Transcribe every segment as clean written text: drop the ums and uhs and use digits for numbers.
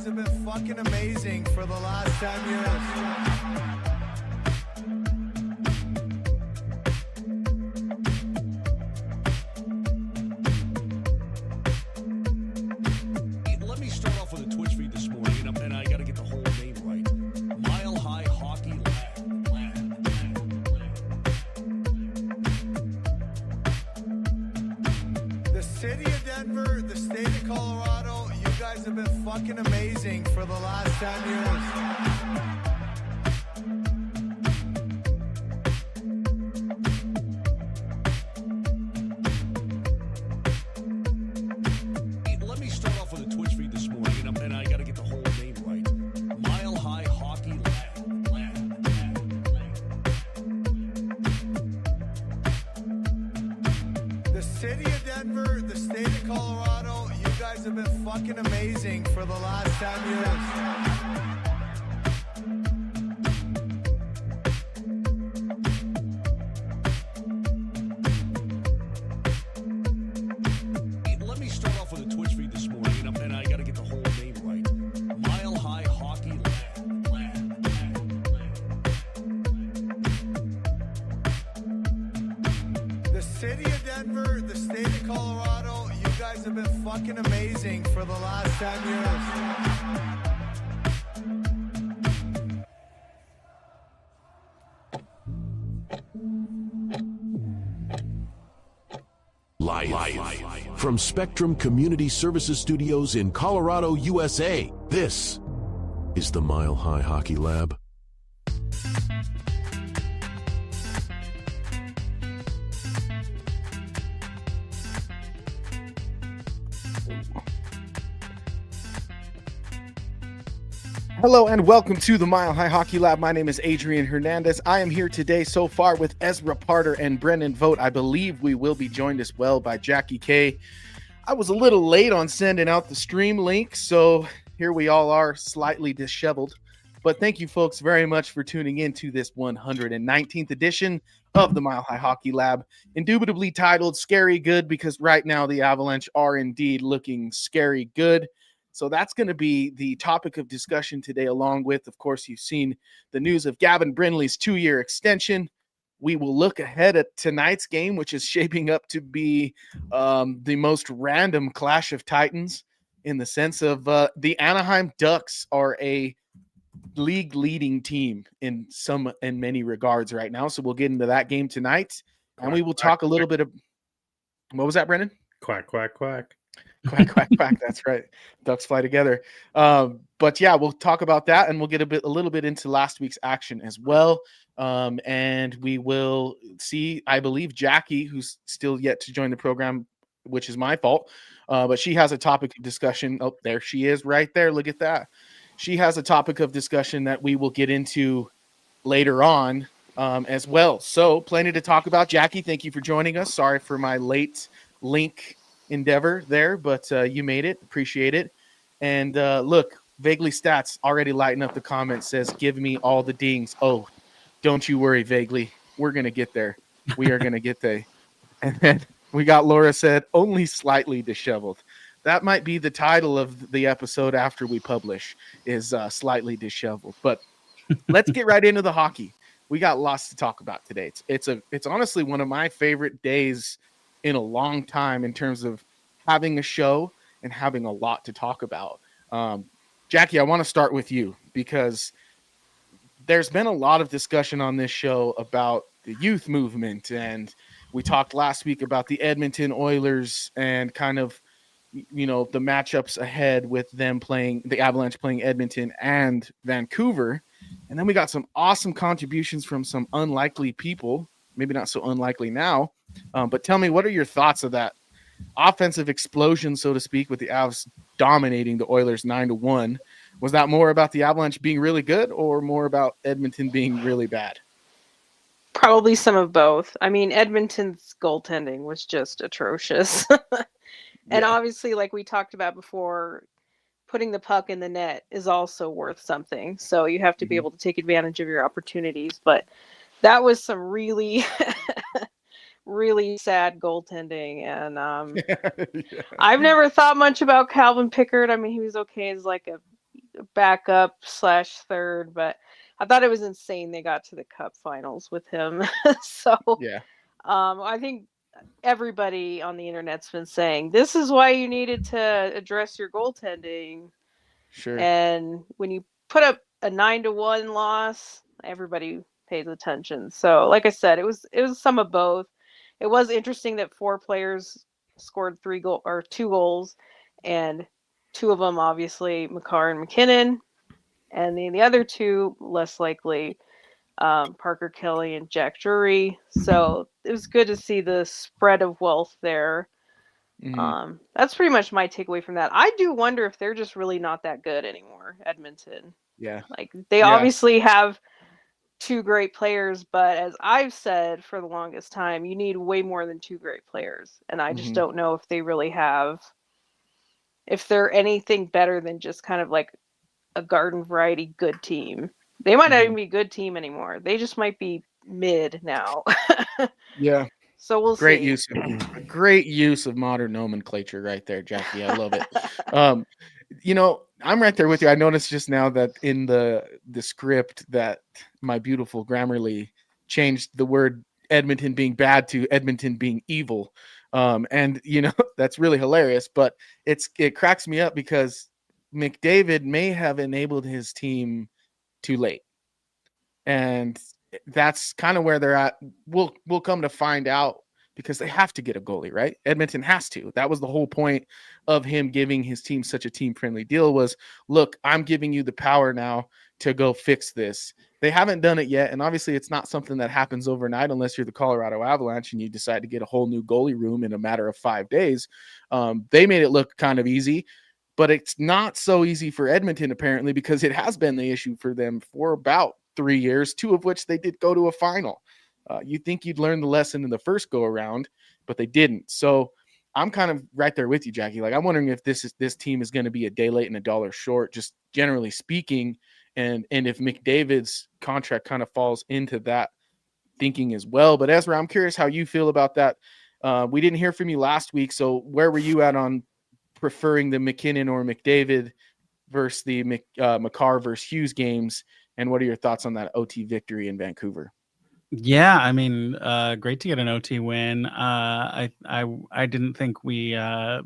have been fucking amazing for the last 10 years. Let me start off with a Twitch feed this morning, and I got to get the whole name right. Mile High Hockey Lab. The city of Denver, the state of Colorado, you guys have been fucking amazing for the last 10 years. Let me start off with a Twitch feed this morning, and I got to get the whole name right. Mile High Hockey Lab. The city of Denver, the state of Colorado, you guys have been fucking amazing for the last 10 years. Let me start off with a Twitch feed this morning, and I got to get the whole name right. Mile High Hockey Lab. The city of Denver, the state of Colorado, you guys have been fucking amazing for the last 10 years. Live from Spectrum Community Services Studios in Colorado, USA. This is the Mile High Hockey Lab. Hello and welcome to the Mile High Hockey Lab. My name is Adrian Hernandez. I am here today so far with Ezra Parter and Brendan Vogt. I believe we will be joined as well by Jackie K. I was a little late on sending out the stream link, so here we all are, slightly disheveled. But thank you folks very much for tuning in to this 119th edition of the Mile High Hockey Lab, indubitably titled Scary Good, because right now the Avalanche are indeed looking scary good. So that's going to be the topic of discussion today, along with, of course, you've seen the news of Gavin Brindley's 2-year extension. We will look ahead at tonight's game, which is shaping up to be the most random clash of titans, in the sense of the Anaheim Ducks are a league-leading team in many regards right now. So we'll get into that game tonight, and we will talk a little bit of what was that, Brendan? Quack, quack, quack. Quack, quack, quack. That's right. Ducks fly together. But yeah, we'll talk about that, and we'll get a little bit into last week's action as well. And we will see, I believe, Jackie, who's still yet to join the program, which is my fault. But she has a topic of discussion. Oh, there she is right there. Look at that. She has a topic of discussion that we will get into later on as well. So plenty to talk about. Jackie, thank you for joining us. Sorry for my late link endeavor there, but you made it. Appreciate it. And look, Vaguely Stats already lighting up the comments, says give me all the dings. Oh, don't you worry, Vaguely, we're gonna get there. We are gonna get there. And then we got Laura said only slightly disheveled. That might be the title of the episode after we publish, is slightly disheveled. But let's get right into the hockey. We got lots to talk about today. It's honestly one of my favorite days in a long time in terms of having a show and having a lot to talk about. Jackie, I want to start with you because there's been a lot of discussion on this show about the youth movement, and we talked last week about the Edmonton Oilers and kind of, you know, the matchups ahead with them playing the Avalanche playing Edmonton and Vancouver. And then we got some awesome contributions from some unlikely people, maybe not so unlikely now. But tell me, what are your thoughts of that offensive explosion, so to speak, with the Avs dominating the Oilers 9-1? Was that more about the Avalanche being really good or more about Edmonton being really bad? Probably some of both. I mean, Edmonton's goaltending was just atrocious. And obviously, like we talked about before, putting the puck in the net is also worth something. So you have to be able to take advantage of your opportunities. But that was some really really sad goaltending, and I've never thought much about Calvin Pickard. I mean, he was okay as like a backup slash third, but I thought it was insane they got to the cup finals with him. So Yeah, I think everybody on the internet's been saying this is why you needed to address your goaltending. sure. And when you put up a 9-1 loss, everybody pays attention. So, like I said, it was some of both. It was interesting that 4 players scored 2 goals, and 2 of them obviously Makar and MacKinnon, and the other 2 less likely Parker Kelly and Jack Drury. So it was good to see the spread of wealth there. That's pretty much my takeaway from that. I do wonder if they're just really not that good anymore, Edmonton. Yeah, Like they yeah. obviously have 2 great players, but as I've said for the longest time, you need way more than 2 great players. And I just don't know if they really have, if they're anything better than just kind of like a garden variety good team. They might not even be a good team anymore. They just might be mid now. Yeah. So we'll Great see. great use of modern nomenclature right there, Jackie. I love it. I'm right there with you. I noticed just now that in the script that my beautiful Grammarly changed the word Edmonton being bad to Edmonton being evil. And that's really hilarious, but it cracks me up because McDavid may have enabled his team too late. And that's kind of where they're at. We'll come to find out because they have to get a goalie, right? Edmonton has to. That was the whole point of him giving his team such a team-friendly deal was, look, I'm giving you the power now to go fix this. They haven't done it yet, and obviously it's not something that happens overnight unless you're the Colorado Avalanche and you decide to get a whole new goalie room in a matter of 5 days. They made it look kind of easy, but it's not so easy for Edmonton apparently because it has been the issue for them for about 3 years, 2 of which they did go to a final. You think you'd learn the lesson in the first go around, but they didn't. So I'm kind of right there with you, Jackie. Like I'm wondering if this team is going to be a day late and a dollar short, just generally speaking, and if McDavid's contract kind of falls into that thinking as well. But Ezra, I'm curious how you feel about that. We didn't hear from you last week, so where were you at on preferring the MacKinnon or McDavid versus the Makar versus Hughes games? And what are your thoughts on that OT victory in Vancouver? Yeah, I mean, great to get an OT win. I didn't think we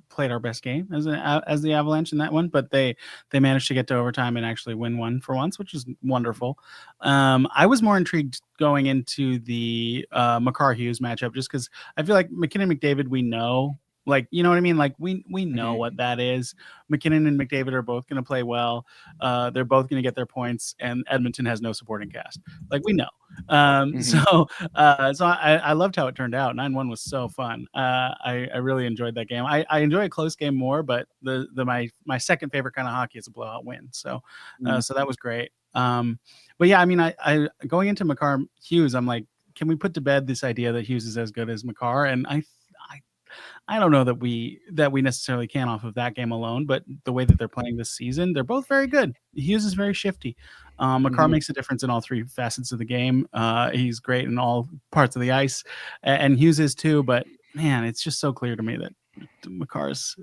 played our best game as the Avalanche in that one, but they managed to get to overtime and actually win one for once, which is wonderful. I was more intrigued going into the Makar Hughes matchup just because I feel like MacKinnon McDavid we know. Like, you know what I mean? Like we know what that is. MacKinnon and McDavid are both going to play well. They're both going to get their points, and Edmonton has no supporting cast. Like we know. So I loved how it turned out. 9-1 was so fun. I really enjoyed that game. I enjoy a close game more, but my second favorite kind of hockey is a blowout win. So so that was great. But yeah, I mean, I going into Makar Hughes, I'm like, can we put to bed this idea that Hughes is as good as Makar? And I don't know that we necessarily can off of that game alone, but the way that they're playing this season, they're both very good. Hughes is very shifty. Makar makes a difference in all 3 facets of the game. He's great in all parts of the ice, and Hughes is too. But man, it's just so clear to me that Makar is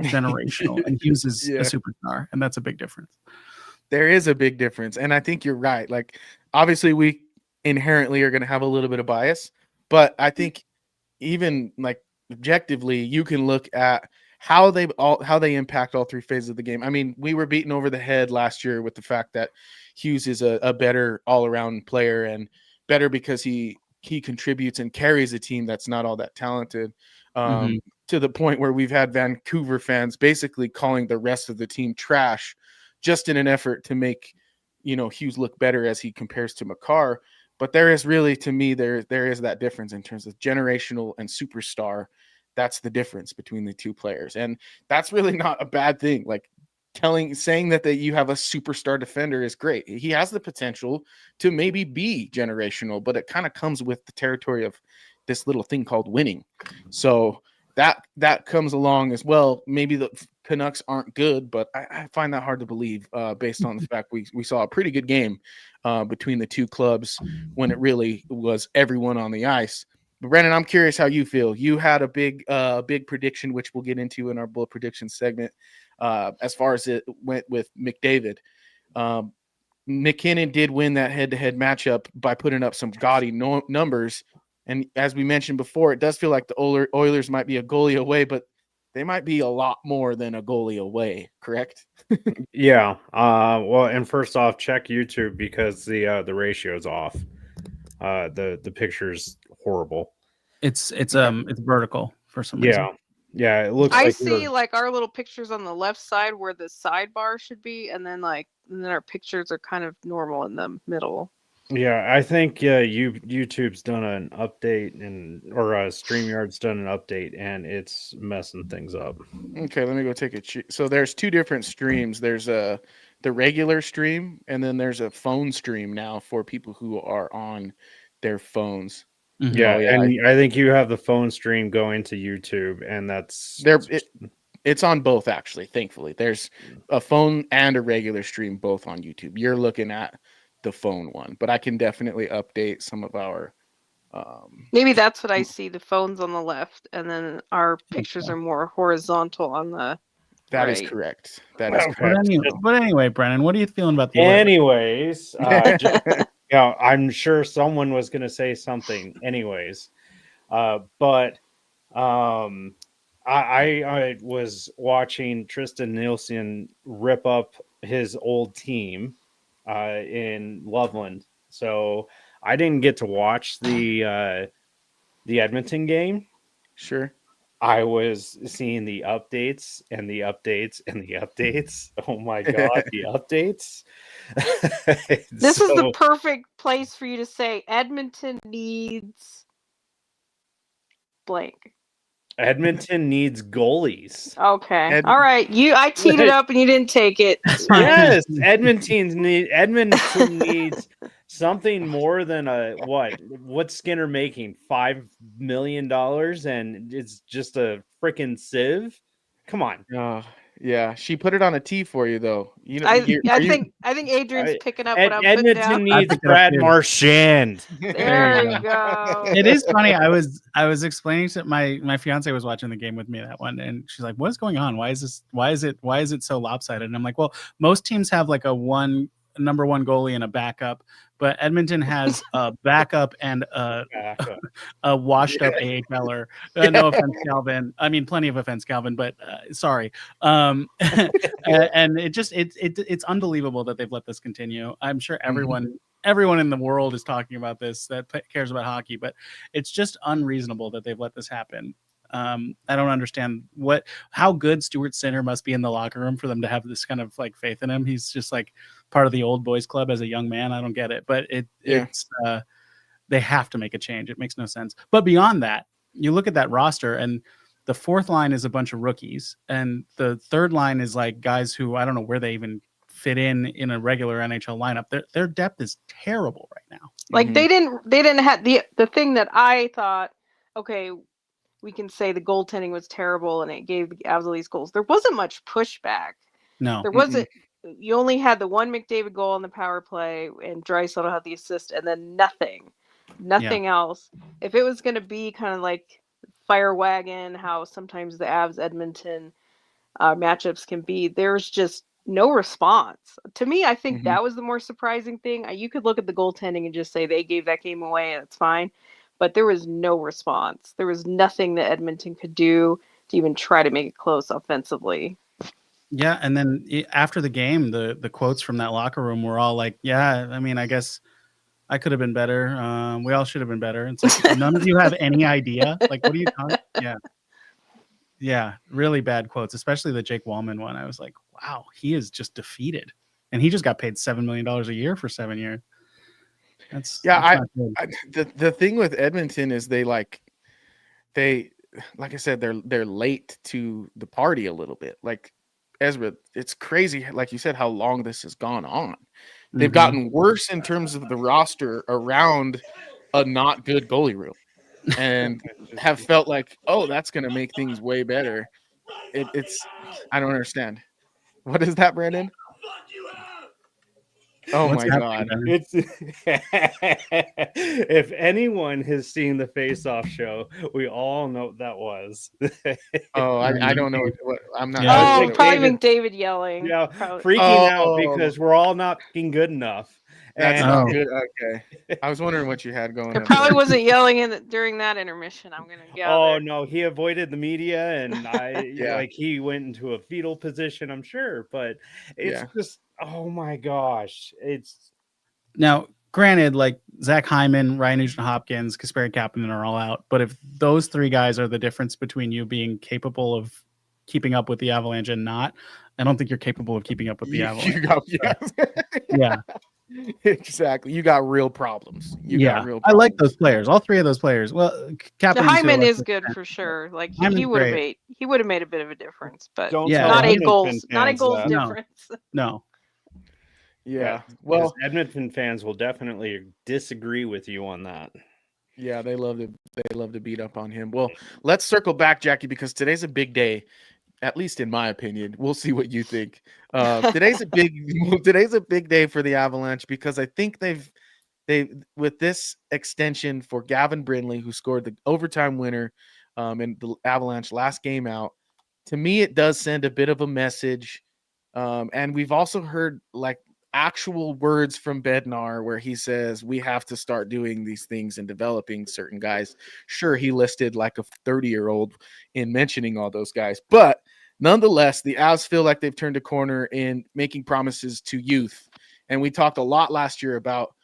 generational, and Hughes is a superstar, and that's a big difference. There is a big difference, and I think you're right. Like, obviously, we inherently are going to have a little bit of bias, but I think even like objectively, you can look at how they impact all 3 phases of the game. I mean, we were beaten over the head last year with the fact that Hughes is a better all-around player and better because he contributes and carries a team that's not all that talented. To the point where we've had Vancouver fans basically calling the rest of the team trash just in an effort to make Hughes look better as he compares to Makar. But there is really, to me, there is that difference in terms of generational and superstar. That's the difference between the 2 players. And that's really not a bad thing. Like saying that you have a superstar defender is great. He has the potential to maybe be generational, but it kind of comes with the territory of this little thing called winning. So that comes along as well. Maybe the Canucks aren't good, but I find that hard to believe based on the fact we saw a pretty good game between the 2 clubs when it really was everyone on the ice. But Brandon, I'm curious how you feel. You had a big prediction, which we'll get into in our bullet prediction segment. as far as it went with McDavid. MacKinnon did win that head-to-head matchup by putting up some gaudy numbers. And as we mentioned before, it does feel like the Oilers might be a goalie away, but they might be a lot more than a goalie away, correct? Yeah. Well, and first off, check YouTube because the ratio's off. The picture's horrible. It's vertical for some reason. Yeah. It looks I like see like our little pictures on the left side where the sidebar should be, and then our pictures are kind of normal in the middle. Yeah, I think YouTube's done an update or StreamYard's done an update, and it's messing things up. Okay, let me go take a so there's two different streams. There's the regular stream, and then there's a phone stream now for people who are on their phones. Mm-hmm. Yeah, and I think you have the phone stream going to YouTube, and that's it's on both actually. Thankfully, there's a phone and a regular stream both on YouTube. You're looking at the phone one, but I can definitely update some of our maybe that's what I see. The phone's on the left, and then our pictures are more horizontal on the that right. is correct. That is correct. But anyway, Brennan, what are you feeling about the Anyways, I'm sure someone was going to say something anyways. But I was watching Tristan Nielsen rip up his old team in Loveland. So I didn't get to watch the Edmonton game. Sure. I was seeing the updates and the updates and the updates. Oh my God, the updates. This is the perfect place for you to say Edmonton needs blank. Edmonton needs goalies. Okay. All right. I teed it up and you didn't take it. Yes, Edmonton needs something more than what's Skinner making? $5 million, and it's just a freaking sieve. Come on. Yeah, she put it on a T for you though. You know, I think Adrian's picking up what I'm putting Edmonton down. needs Brad Marchand. There you go. It is funny. I was explaining to my fiance was watching the game with me that one, and she's like, "What is going on? Why is it so lopsided?" And I'm like, "Well, most teams have like a number one goalie and a backup, but Edmonton has a backup and a washed up AHLer. No offense, Calvin. I mean, plenty of offense, Calvin, but sorry. And it's unbelievable that they've let this continue. I'm sure everyone in the world is talking about this that cares about hockey, but it's just unreasonable that they've let this happen. I don't understand how good Stuart Sinner must be in the locker room for them to have this kind of like faith in him. He's just like part of the old boys club as a young man. I don't get it, but it's they have to make a change. It makes no sense. But beyond that, you look at that roster and the fourth line is a bunch of rookies and the third line is like guys who I don't know where they even fit in a regular NHL lineup. Their depth is terrible right now. Like they didn't have the thing that I thought, okay, we can say the goaltending was terrible and it gave the Avs these goals. There wasn't much pushback. No, there wasn't. You only had the one McDavid goal on the power play, and Draisaitl had the assist, and then nothing else. If it was going to be kind of like fire wagon, how sometimes the Avs Edmonton matchups can be, there's just no response. To me, I think that was the more surprising thing. You could look at the goaltending and just say they gave that game away, and it's fine. But there was no response. There was nothing that Edmonton could do to even try to make it close offensively. Yeah, and then after the game, the quotes from that locker room were all like, "Yeah, I mean, I guess I could have been better. We all should have been better." And it's like, none of you have any idea. Like, what are you talking? Yeah, really bad quotes, especially the Jake Wallman one. I was like, wow, he is just defeated, and he just got paid $7 million a year for 7 years. The thing with Edmonton is they like I said, they're late to the party a little bit. Like Ezra, it's crazy, like you said, how long this has gone on. They've gotten worse in terms of the roster around a not good goalie room, and have felt like, oh, that's going to make things way better. It's I don't understand. What is that, Brandon? Oh What's my happening, God. Ben? It's if anyone has seen the Face Off show, we all know what that was. Oh, I don't know what I'm not. Yeah. sure Oh, what it probably David- McDavid yelling. Yeah, Probably. freaking out Oh. because we're all not fucking good enough. That's And not Oh. good. Okay. I was wondering what you had going It on. probably there. wasn't yelling during that intermission. I'm gonna gather. oh no, he avoided the media, and Yeah. like he went into a fetal position, I'm sure. But it's Yeah. just, oh my gosh, it's Now, granted, like Zach Hyman, Ryan Nugent-Hopkins, Kasperi Kapanen are all out, but if those three guys are the difference between you being capable of keeping up with the Avalanche and not, I don't think you're capable of keeping up with the Avalanche. You got, yes. Yeah, Exactly. You got real problems. You yeah. got real I problems. like those players. All three of those players. Well, Kapanen The too, Hyman like is the- good for sure. Like he Hyman's would have great. made a bit of a difference, but don't Yeah, tell not a Edmonton goals fans that. No. difference. No. Yeah. Well, Well, Edmonton fans will definitely disagree with you on that. yeah, they love to beat up on him. Well, let's circle back, Jackie, because today's a big day. At least in my opinion. We'll see what you think. Today's a big day for the Avalanche because I think they with this extension for Gavin Brindley, who scored the overtime winner in the Avalanche last game out. To me, it does send a bit of a message. And we've also heard like actual words from Bednar where he says we have to start doing these things and developing certain guys. Sure, he listed like a 30-year-old in mentioning all those guys, but nonetheless, the Avs feel like they've turned a corner in making promises to youth. And we talked a lot last year about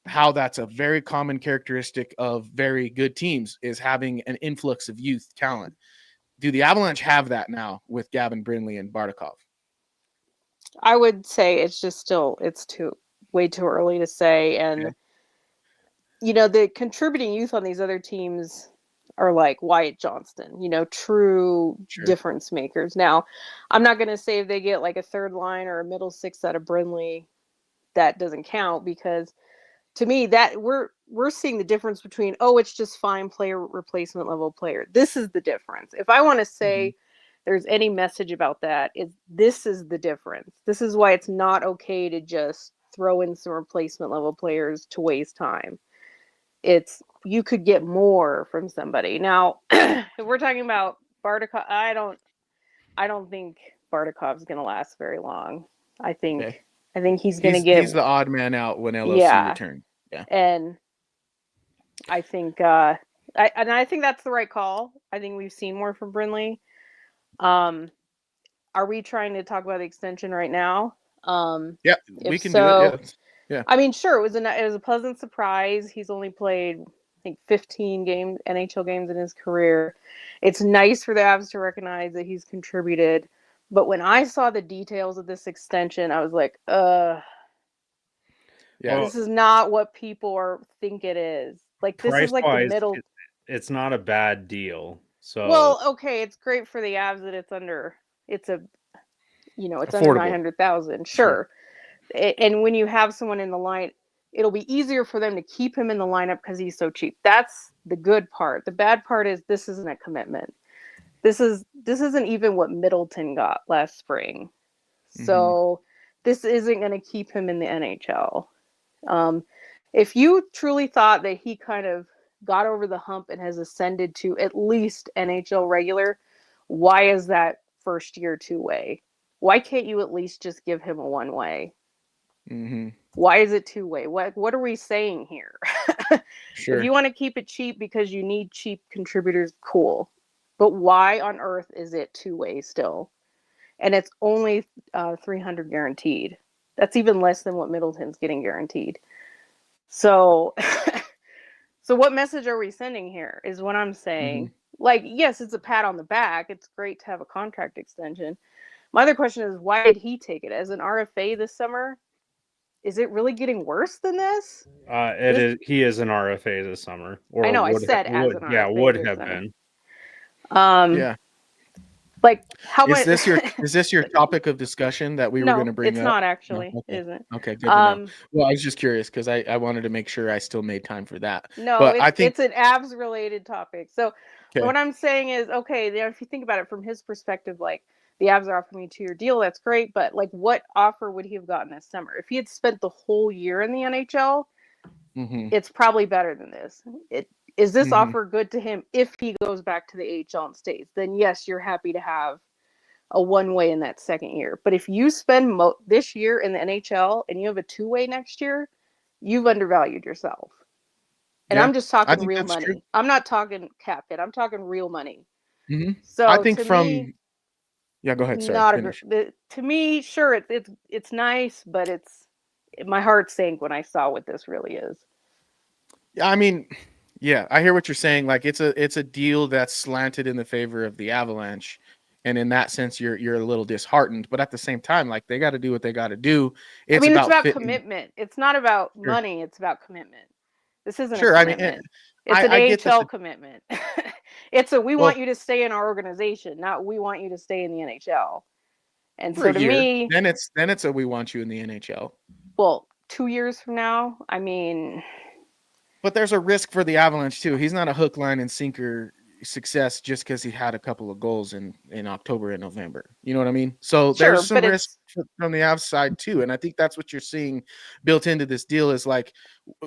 how that's a very common characteristic of very good teams is having an influx of youth talent. Do the Avalanche have that now with Gavin Brindley and Bardakov? I would say it's just way too early to say. And the contributing youth on these other teams are like Wyatt Johnston, true difference makers. Now, I'm not going to say if they get like a third line or a middle six out of Brindley, that doesn't count, because to me that we're seeing the difference between, it's just fine player, replacement level player. This is the difference. If I want to say there's any message about that, this is the difference. This is why it's not okay to just throw in some replacement level players to waste time. You could get more from somebody. Now, if we're talking about Bardakov, I don't think Bardakov's going to last very long. I think he's going to get. He's the odd man out when LOC returns. Yeah, and I think I think that's the right call. I think we've seen more from Brindley. Are we trying to talk about the extension right now? Yeah, we can do it. Yeah. I mean, sure, it was a pleasant surprise. He's only played, I think, 15 NHL games in his career. It's nice for the Avs to recognize that he's contributed. But when I saw the details of this extension, I was like, this is not what people think it is. Like, this is like the middle. It's not a bad deal. So well, okay, it's great for the Avs that it's under affordable. Under 900,000. Sure. And when you have someone in the line, it'll be easier for them to keep him in the lineup because he's so cheap. That's the good part. The bad part is this isn't a commitment. This isn't even what Middleton got last spring. So this isn't going to keep him in the NHL. If you truly thought that he kind of got over the hump and has ascended to at least NHL regular, why is that first year two-way? Why can't you at least just give him a one-way? Why is it two-way? What are we saying here? If you want to keep it cheap because you need cheap contributors, cool. But why on earth is it two-way still? And it's only $300 guaranteed. That's even less than what Middleton's getting guaranteed. So, what message are we sending here is what I'm saying. Like, yes, it's a pat on the back. It's great to have a contract extension. My other question is, why did he take it as an RFA this summer? Is it really getting worse than this? He is an RFA this summer. I know. I said as an RFA. Yeah, would have been. Like, how much? Is this your topic of discussion that we were going to bring up? No, it's not actually. No, okay. It isn't. Okay, good to know. Well, I was just curious because I wanted to make sure I still made time for that. No, but it's an Avs related topic. So what I'm saying is, okay, if you think about it from his perspective, like the Avs are offering me a 2-year deal. That's great. But like, what offer would he have gotten this summer? If he had spent the whole year in the NHL, it's probably better than this. Is this offer good to him if he goes back to the AHL and stays? Then yes, you're happy to have a one-way in that second year. But if you spend this year in the NHL and you have a two-way next year, you've undervalued yourself. And I'm just talking real money. True. I'm not talking cap hit. I'm talking real money. So I think yeah, go ahead. Sorry, to me, sure, it's nice, but my heart sank when I saw what this really is. Yeah, I mean, yeah, I hear what you're saying. Like it's a deal that's slanted in the favor of the Avalanche, and in that sense, you're a little disheartened. But at the same time, like they got to do what they got to do. It's about commitment. It's not about money. It's about commitment. This isn't a commitment. It's an AHL commitment. We want you to stay in our organization, not we want you to stay in the NHL. And so to me, then it's a we want you in the NHL. Well, 2 years from now, I mean. But there's a risk for the Avalanche too. He's not a hook, line, and sinker success just because he had a couple of goals in October and November. You know what I mean? So there's some risk from the Avs side too. And I think that's what you're seeing built into this deal is like,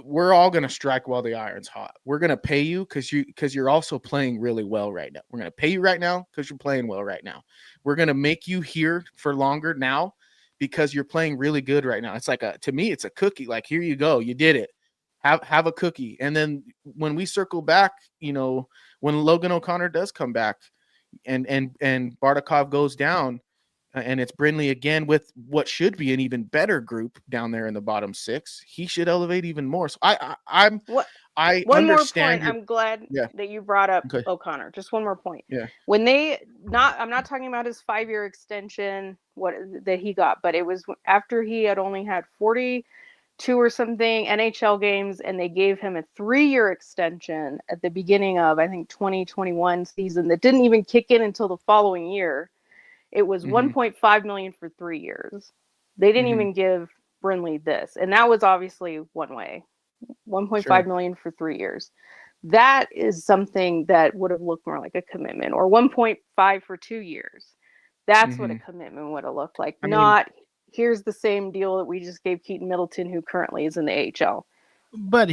we're all going to strike while the iron's hot. We're going to pay you because you're also playing really well right now. We're going to pay you right now because you're playing well right now. We're going to make you here for longer now because you're playing really good right now. It's like to me, it's a cookie. Like, here you go. You did it. Have a cookie. And then when we circle back, you know, when Logan O'Connor does come back and Bardakov goes down and it's Brindley again with what should be an even better group down there in the bottom six, he should elevate even more. So I one understand. More point. I'm glad that you brought up O'Connor. Just one more point. Yeah. When I'm not talking about his 5-year extension, that he got, but it was after he had only had 42 or something NHL games, and they gave him a 3-year extension at the beginning of, I think, 2021 season that didn't even kick in until the following year. It was $1.5 million for 3 years. They didn't even give Brindley this, and that was obviously one way. $1.5 million for 3 years. That is something that would have looked more like a commitment, or 1.5 for 2 years. That's what a commitment would have looked like. Here's the same deal that we just gave Keaton Middleton, who currently is in the AHL. But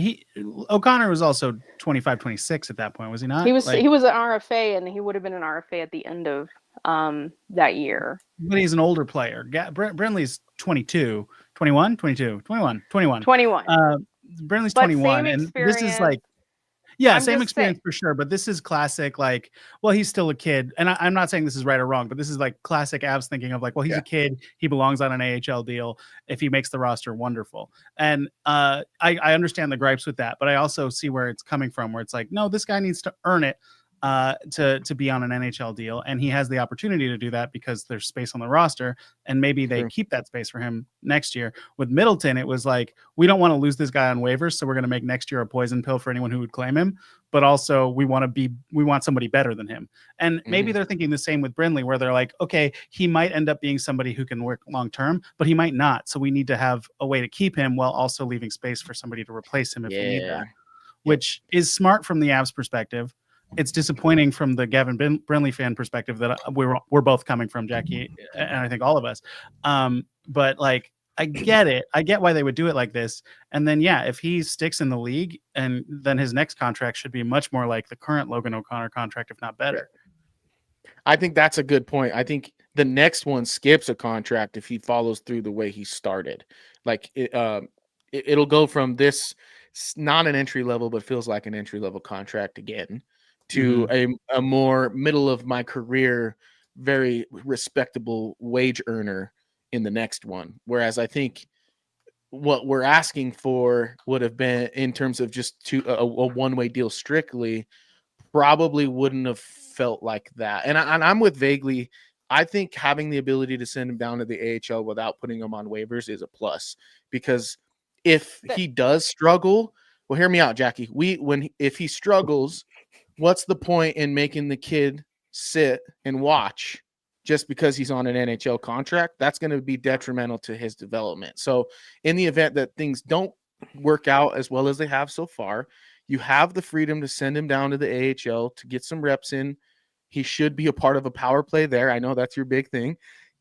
O'Connor was also 25, 26 at that point, was he not? He was an RFA, and he would have been an RFA at the end of that year. But he's an older player. Brindley's 22, 21, 22, 21, 21. 21. Brindley's 21, and this is like, same experience for sure. But this is classic, like, well, he's still a kid. And I'm not saying this is right or wrong, but this is like classic Avs thinking of like, well, he's a kid. He belongs on an AHL deal. If he makes the roster, wonderful. And I understand the gripes with that, but I also see where it's coming from, where it's like, no, this guy needs to earn it to be on an NHL deal. And he has the opportunity to do that because there's space on the roster, and maybe they keep that space for him next year. With Middleton, it was like, we don't want to lose this guy on waivers, so we're going to make next year a poison pill for anyone who would claim him. But also we want somebody better than him. And maybe they're thinking the same with Brindley, where they're like, okay, he might end up being somebody who can work long-term, but he might not. So we need to have a way to keep him while also leaving space for somebody to replace him if we need that, which is smart from the Avs perspective. It's disappointing from the Gavin Brindley fan perspective that we're both coming from, Jackie, and I think all of us. But like, I get it. I get why they would do it like this. And then, if he sticks in the league, and then his next contract should be much more like the current Logan O'Connor contract, if not better. I think that's a good point. I think the next one skips a contract if he follows through the way he started. Like it'll go from this not an entry level, but feels like an entry level contract again, to a more middle of my career, very respectable wage earner in the next one. Whereas I think what we're asking for would have been, in terms of just a one-way deal strictly, probably wouldn't have felt like that. And I'm with Vaguely. I think having the ability to send him down to the AHL without putting him on waivers is a plus, because if he does struggle, well, hear me out, Jackie. If he struggles, what's the point in making the kid sit and watch just because he's on an NHL contract? That's going to be detrimental to his development. So in the event that things don't work out as well as they have so far, you have the freedom to send him down to the AHL to get some reps in, He should be a part of a power play there. I know that's your big thing.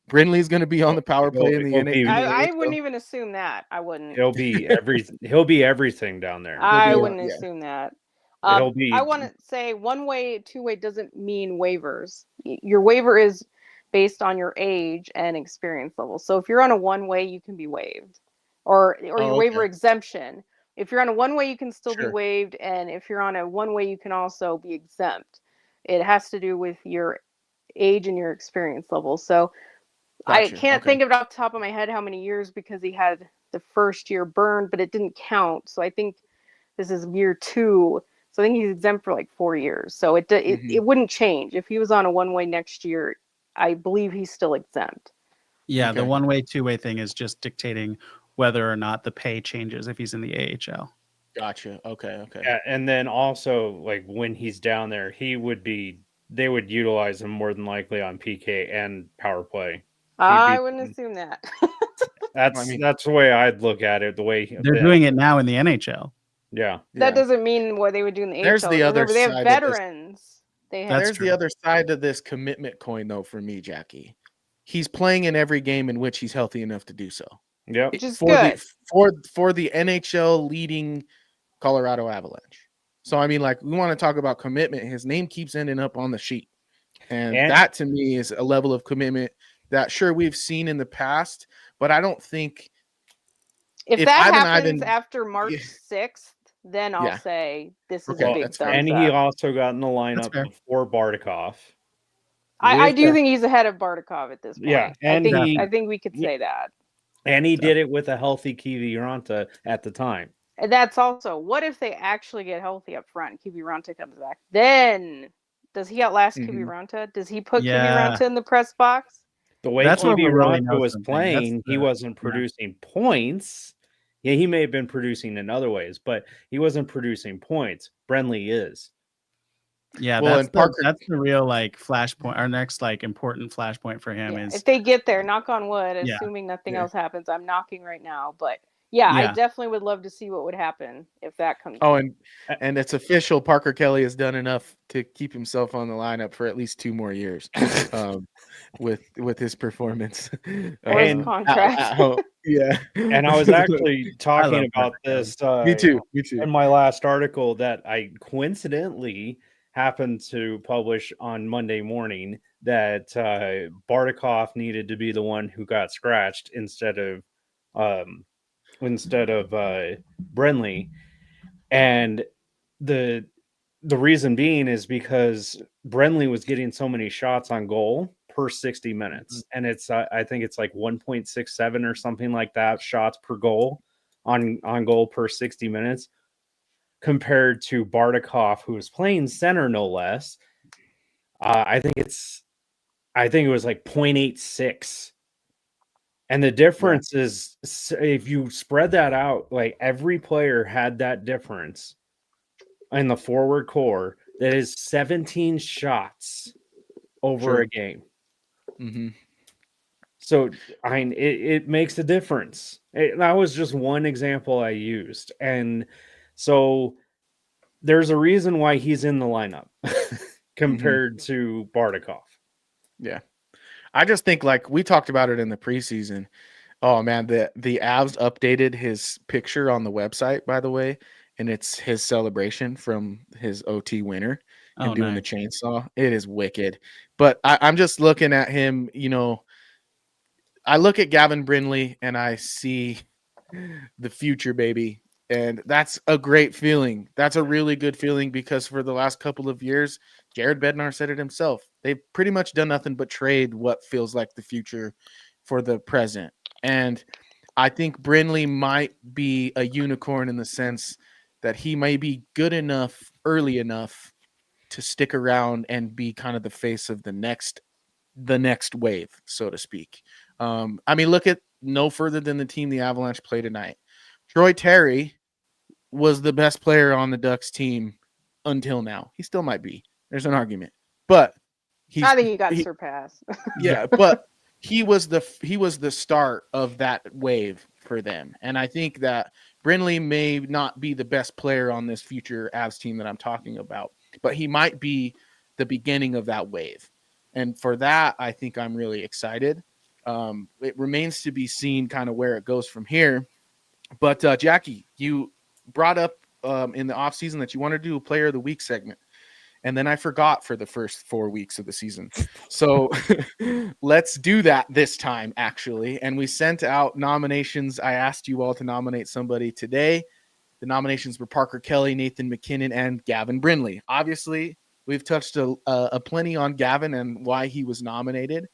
Brindley's going to be on the power play in the I NHL. wouldn't even assume that. I wouldn't. He'll be everything down there. I be, wouldn't yeah. assume that. It'll be I want to say one way, two way doesn't mean waivers. Your waiver is based on your age and experience level. So if you're on a one way, you can be waived, or your waiver exemption. If you're on a one way, you can still be waived, and if you're on a one way, you can also be exempt. It has to do with your age and your experience level. So I can't think of it off the top of my head how many years, because he had the first year burned, but it didn't count. So I think this is year 2. So I think he's exempt for like 4 years. So it wouldn't change. If he was on a one-way next year, I believe he's still exempt. Yeah, the one-way, two-way thing is just dictating whether or not the pay changes if he's in the AHL. Gotcha. Okay. Yeah, and then also like when he's down there, they would utilize him more than likely on PK and power play. I wouldn't assume that. That's the way I'd look at it. The way they're doing it now in the NHL. Yeah. That doesn't mean what they would do in the There's AHL. the other they have side veterans. There's the other side of this commitment coin, though, for me, Jackie. He's playing in every game in which he's healthy enough to do so. Yep. Which is good. For the NHL leading Colorado Avalanche. So, I mean, like, we want to talk about commitment. His name keeps ending up on the sheet. And that, to me, is a level of commitment that, sure, we've seen in the past, but I don't think... If that happens after March 6th, then I'll say this is a big thumbs up. And he also got in the lineup before Bardakov. I do think he's ahead of Bardakov at this point. Yeah, and I think we could say that. And he did it with a healthy Kiviranta at the time. And that's also, what if they actually get healthy up front? Kiviranta comes back. Then, does he outlast Kiviranta? Does he put Kiviranta in the press box? The way Kiviranta was playing, he wasn't producing points. Yeah, he may have been producing in other ways, but he wasn't producing points. Brindley is. Yeah, that's the real like flashpoint. Our next like important flashpoint for him is if they get there. Knock on wood. Assuming nothing else happens, I'm knocking right now, but. Yeah, I definitely would love to see what would happen if that comes. Oh, and it's official. Parker Kelly has done enough to keep himself on the lineup for at least 2 more years, with his performance or his contract. Yeah, and I was actually talking about this. Me too. In my last article that I coincidentally happened to publish on Monday morning, that Bardakov needed to be the one who got scratched instead of Brindley, and the reason being is because Brindley was getting so many shots on goal per 60 minutes, and it's I think it's like 1.67 or something like that shots per goal on goal per 60 minutes, compared to Bardakov, who was playing center no less. I think it was like 0.86. And the difference is, if you spread that out, like every player had that difference in the forward core. That is 17 shots over a game. Mm-hmm. So it makes a difference. That was just one example I used. And so there's a reason why he's in the lineup compared to Bardakov. Yeah. I just think, like we talked about it in the preseason. Oh man, the Avs updated his picture on the website, by the way, and it's his celebration from his OT winner and doing the chainsaw. It is wicked. But I'm just looking at him, I look at Gavin Brindley and I see the future, baby. And that's a great feeling. That's a really good feeling, because for the last couple of years, Jared Bednar said it himself. They've pretty much done nothing but trade what feels like the future for the present. And I think Brindley might be a unicorn in the sense that he may be good enough, early enough to stick around and be kind of the face of the next wave, so to speak. I mean, look at no further than the team the Avalanche play tonight. Troy Terry was the best player on the Ducks team until now. He still might be. There's an argument, but I think he got surpassed. Yeah, but he was the start of that wave for them, and I think that Brindley may not be the best player on this future Avs team that I'm talking about, but he might be the beginning of that wave. And for that, I think I'm really excited. It remains to be seen kind of where it goes from here. But Jackie, you brought up in the offseason that you want to do a player of the week segment. And then I forgot for the first 4 weeks of the season. So let's do that this time, actually. And we sent out nominations. I asked you all to nominate somebody today. The nominations were Parker Kelly, Nathan MacKinnon, and Gavin Brindley. Obviously, we've touched a plenty on Gavin and why he was nominated.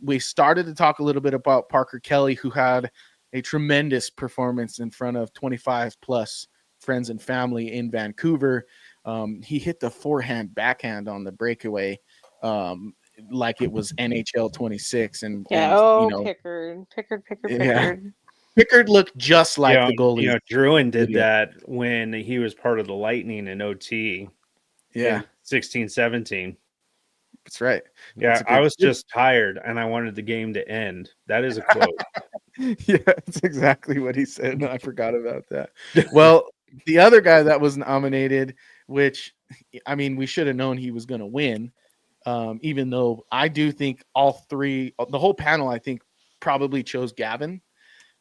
We started to talk a little bit about Parker Kelly, who had a tremendous performance in front of 25 plus friends and family in Vancouver. He hit the forehand backhand on the breakaway like it was NHL 26. And Pickard. Yeah. Pickard looked just like the goalie. Druin did that when he was part of the Lightning in OT. Yeah. 16-17. That's right. Yeah, I was just tired and I wanted the game to end. That is a quote. Yeah, that's exactly what he said. I forgot about that. Well, the other guy that was nominated, which, I mean, we should have known he was going to win, even though I do think the whole panel, I think, probably chose Gavin.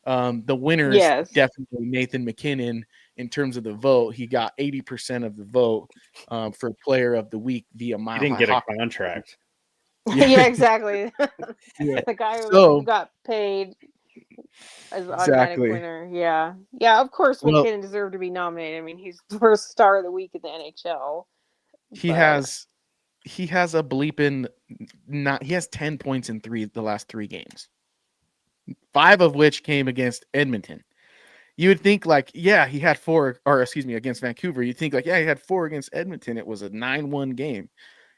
The winner is definitely Nathan MacKinnon in terms of the vote. He got 80% of the vote for player of the week via Mile High. He didn't get a contract. Yeah, exactly. The guy who got paid as the automatic winner. Yeah. Of course, MacKinnon deserved to be nominated. I mean, he's the first star of the week in the NHL. He has a bleeping he has 10 points in the last 3 games. 5 of which came against Edmonton. You would think he had 4, against Vancouver. You'd think he had 4 against Edmonton. It was a 9-1 game.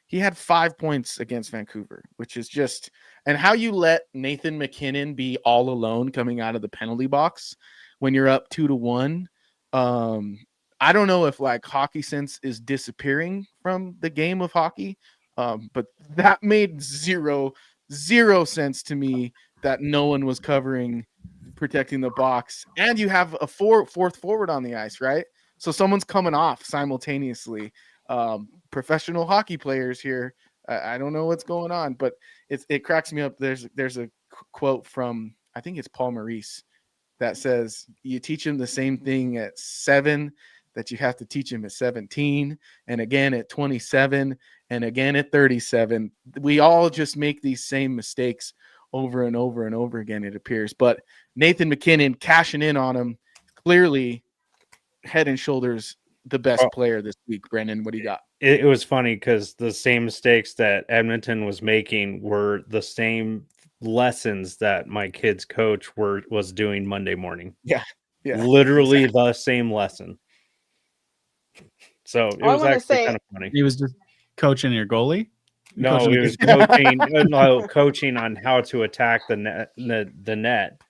He had 5 points against Vancouver, which is just, and how you let Nathan MacKinnon be all alone coming out of the penalty box when you're up 2-1. I don't know if hockey sense is disappearing from the game of hockey, but that made zero sense to me that no one was protecting the box. And you have a fourth forward on the ice, right? So someone's coming off simultaneously. Professional hockey players here. I don't know what's going on, but it cracks me up. There's a quote from, I think it's Paul Maurice, that says you teach him the same thing at 7 that you have to teach him at 17, and again at 27, and again at 37. We all just make these same mistakes over and over and over again, it appears. But Nathan MacKinnon cashing in on him, clearly head and shoulders the best player this week. Brendan, what do you got? It was funny because the same mistakes that Edmonton was making were the same lessons that my kid's coach was doing Monday morning. Yeah. Literally exactly. The same lesson. So it was actually kind of funny. He was just coaching your goalie? No, he was coaching on how to attack the net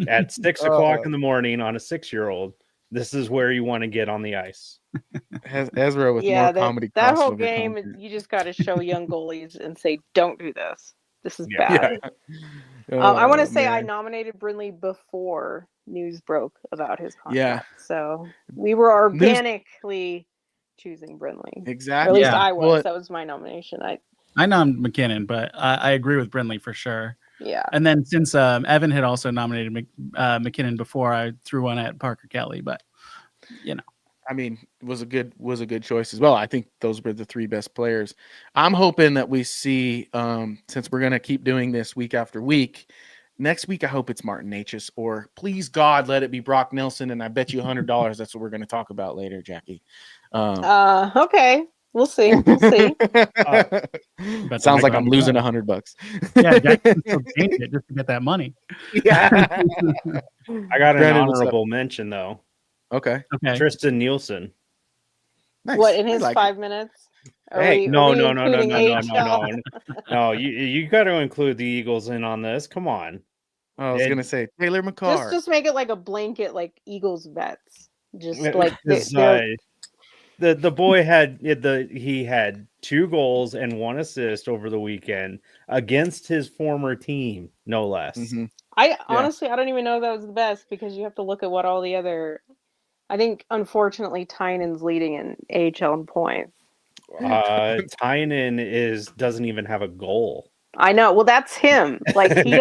at 6 o'clock in the morning on a 6-year-old. This is where you want to get on the ice. Ezra with more comedy. That whole game, you just got to show young goalies and say, "Don't do this. This is bad." Yeah. I want to say I nominated Brindley before news broke about his contract. Yeah. So we were organically choosing Brindley. Exactly. Or at least I was. Well, that was my nomination. I nominated MacKinnon, but I agree with Brindley for sure. Yeah. And then since Evan had also nominated MacKinnon before, I threw one at Parker Kelly, but I mean, it was a good choice as well. I think those were the 3 best players. I'm hoping that we see, since we're going to keep doing this week after week, next week I hope it's Martin Necas, or please God, let it be Brock Nelson, and I bet you $100 that's what we're going to talk about later, Jackie. Okay. We'll see. Sounds like I'm losing $100. Yeah, Jack can still change it just to get that money. Yeah. I got an honorable mention though. Okay. Tristan Nielsen. Nice. What, in his 5 minutes? No. No, you got to include the Eagles in on this. Come on. I was gonna say Taylor McCarr. Just make it like a blanket, like Eagles vets. Just like the boy had 2 goals and 1 assist over the weekend against his former team, no less. Mm-hmm. Honestly, I don't even know if that was the best, because you have to look at what all the other. I think unfortunately Tynan's leading in AHL in points. Tynan doesn't even have a goal. I know. Well, that's him. Like he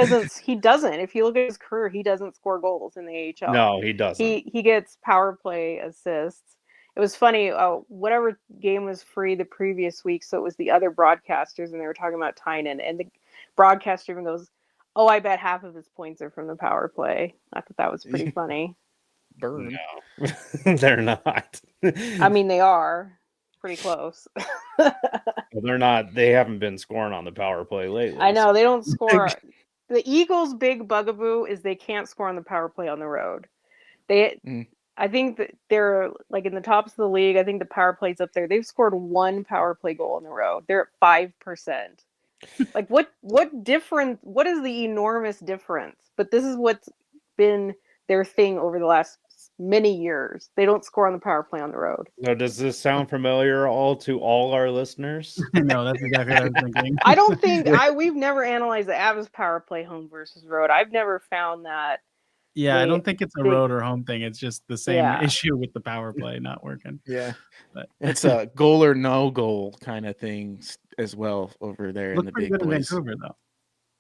doesn't. If you look at his career, he doesn't score goals in the AHL. No, he doesn't. He gets power play assists. It was funny. Whatever game was free the previous week, so it was the other broadcasters, and they were talking about Tynan, and the broadcaster even goes, "Oh, I bet half of his points are from the power play." I thought that was pretty funny. Burn. No, they're not. I mean, they are pretty close. Well, they're not. They haven't been scoring on the power play lately. I know they don't score. The Eagles' big bugaboo is they can't score on the power play on the road. I think that they're like in the tops of the league. I think the power play's up there. They've scored one power play goal on the road. They're at 5%. Like what difference? What is the enormous difference? But this is what's been their thing over the last many years. They don't score on the power play on the road. So does this sound familiar to all our listeners? No, that's exactly what I was thinking. I don't think we've never analyzed the Avs power play home versus road. I've never found that. Yeah, I don't think it's a road or home thing. It's just the same issue with the power play not working. Yeah, but it's a goal or no goal kind of thing as well over there in the big good boys. in Vancouver, though.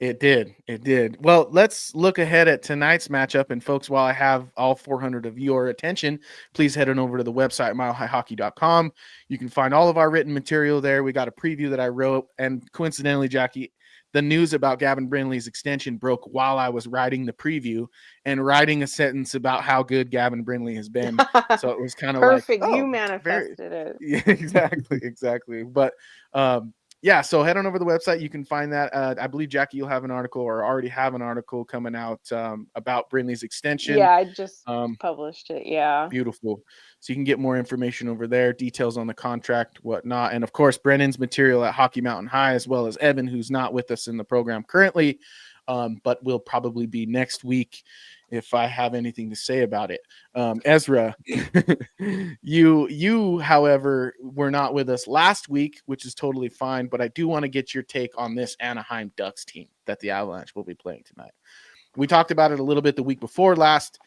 It did. Well, let's look ahead at tonight's matchup. And folks, while I have all 400 of your attention, please head on over to the website, milehighhockey.com. You can find all of our written material there. We got a preview that I wrote. And coincidentally, Jackie, the news about Gavin Brindley's extension broke while I was writing the preview and writing a sentence about how good Gavin Brindley has been. So it was kind of perfect. Like, you manifested it. Yeah, exactly. But yeah, so head on over to the website. You can find that. I believe, Jackie, you'll have an article or already have an article coming out about Brindley's extension. Yeah, I just published it. Yeah. Beautiful. So you can get more information over there, details on the contract, whatnot. And, of course, Brennan's material at Hockey Mountain High, as well as Evan, who's not with us in the program currently, but will probably be next week if I have anything to say about it. Ezra, you, however, were not with us last week, which is totally fine, but I do want to get your take on this Anaheim Ducks team that the Avalanche will be playing tonight. We talked about it a little bit the week before last.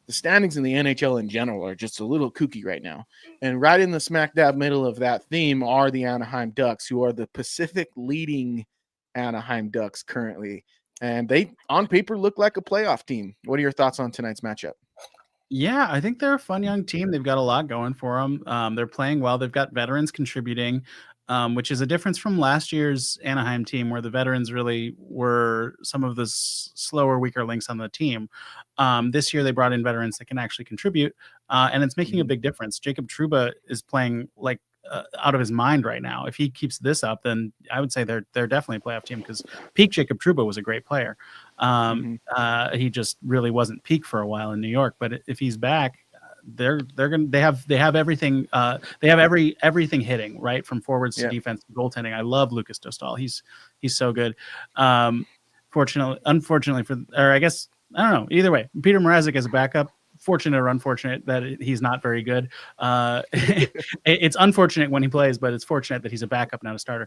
The standings in the NHL in general are just a little kooky right now. And right in the smack dab middle of that theme are the Anaheim Ducks, who are the Pacific leading Anaheim Ducks currently. And they, on paper, look like a playoff team. What are your thoughts on tonight's matchup? Yeah, I think they're a fun young team. They've got a lot going for them. They're playing well. They've got veterans contributing, which is a difference from last year's Anaheim team, where the veterans really were some of the slower, weaker links on the team. This year, they brought in veterans that can actually contribute, and it's making a big difference. Jacob Trouba is playing like out of his mind right now. If he keeps this up, then I would say they're definitely a playoff team, because peak Jacob Trouba was a great player. He just really wasn't peak for a while in New York, but if he's back, they have everything. They have everything hitting, right, from forwards to defense to goaltending. I love Lucas Dostal. He's so good. Unfortunately I guess I don't know. Either way, Peter Mrazek as a backup. Fortunate or unfortunate that he's not very good. It's unfortunate when he plays, but it's fortunate that he's a backup, not a starter.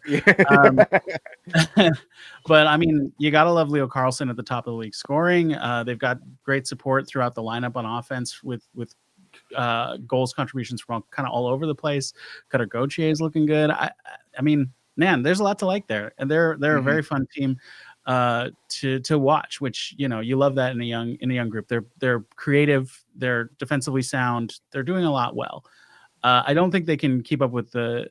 But I mean, you gotta love Leo Carlsson at the top of the league scoring. They've got great support throughout the lineup on offense with goals contributions from kind of all over the place. Cutter Gauthier is looking good. I mean, man, there's a lot to like there, and they're a very fun team to watch, which, you know, you love that in a young group. They're creative, they're defensively sound, they're doing a lot well. I don't think they can keep up with the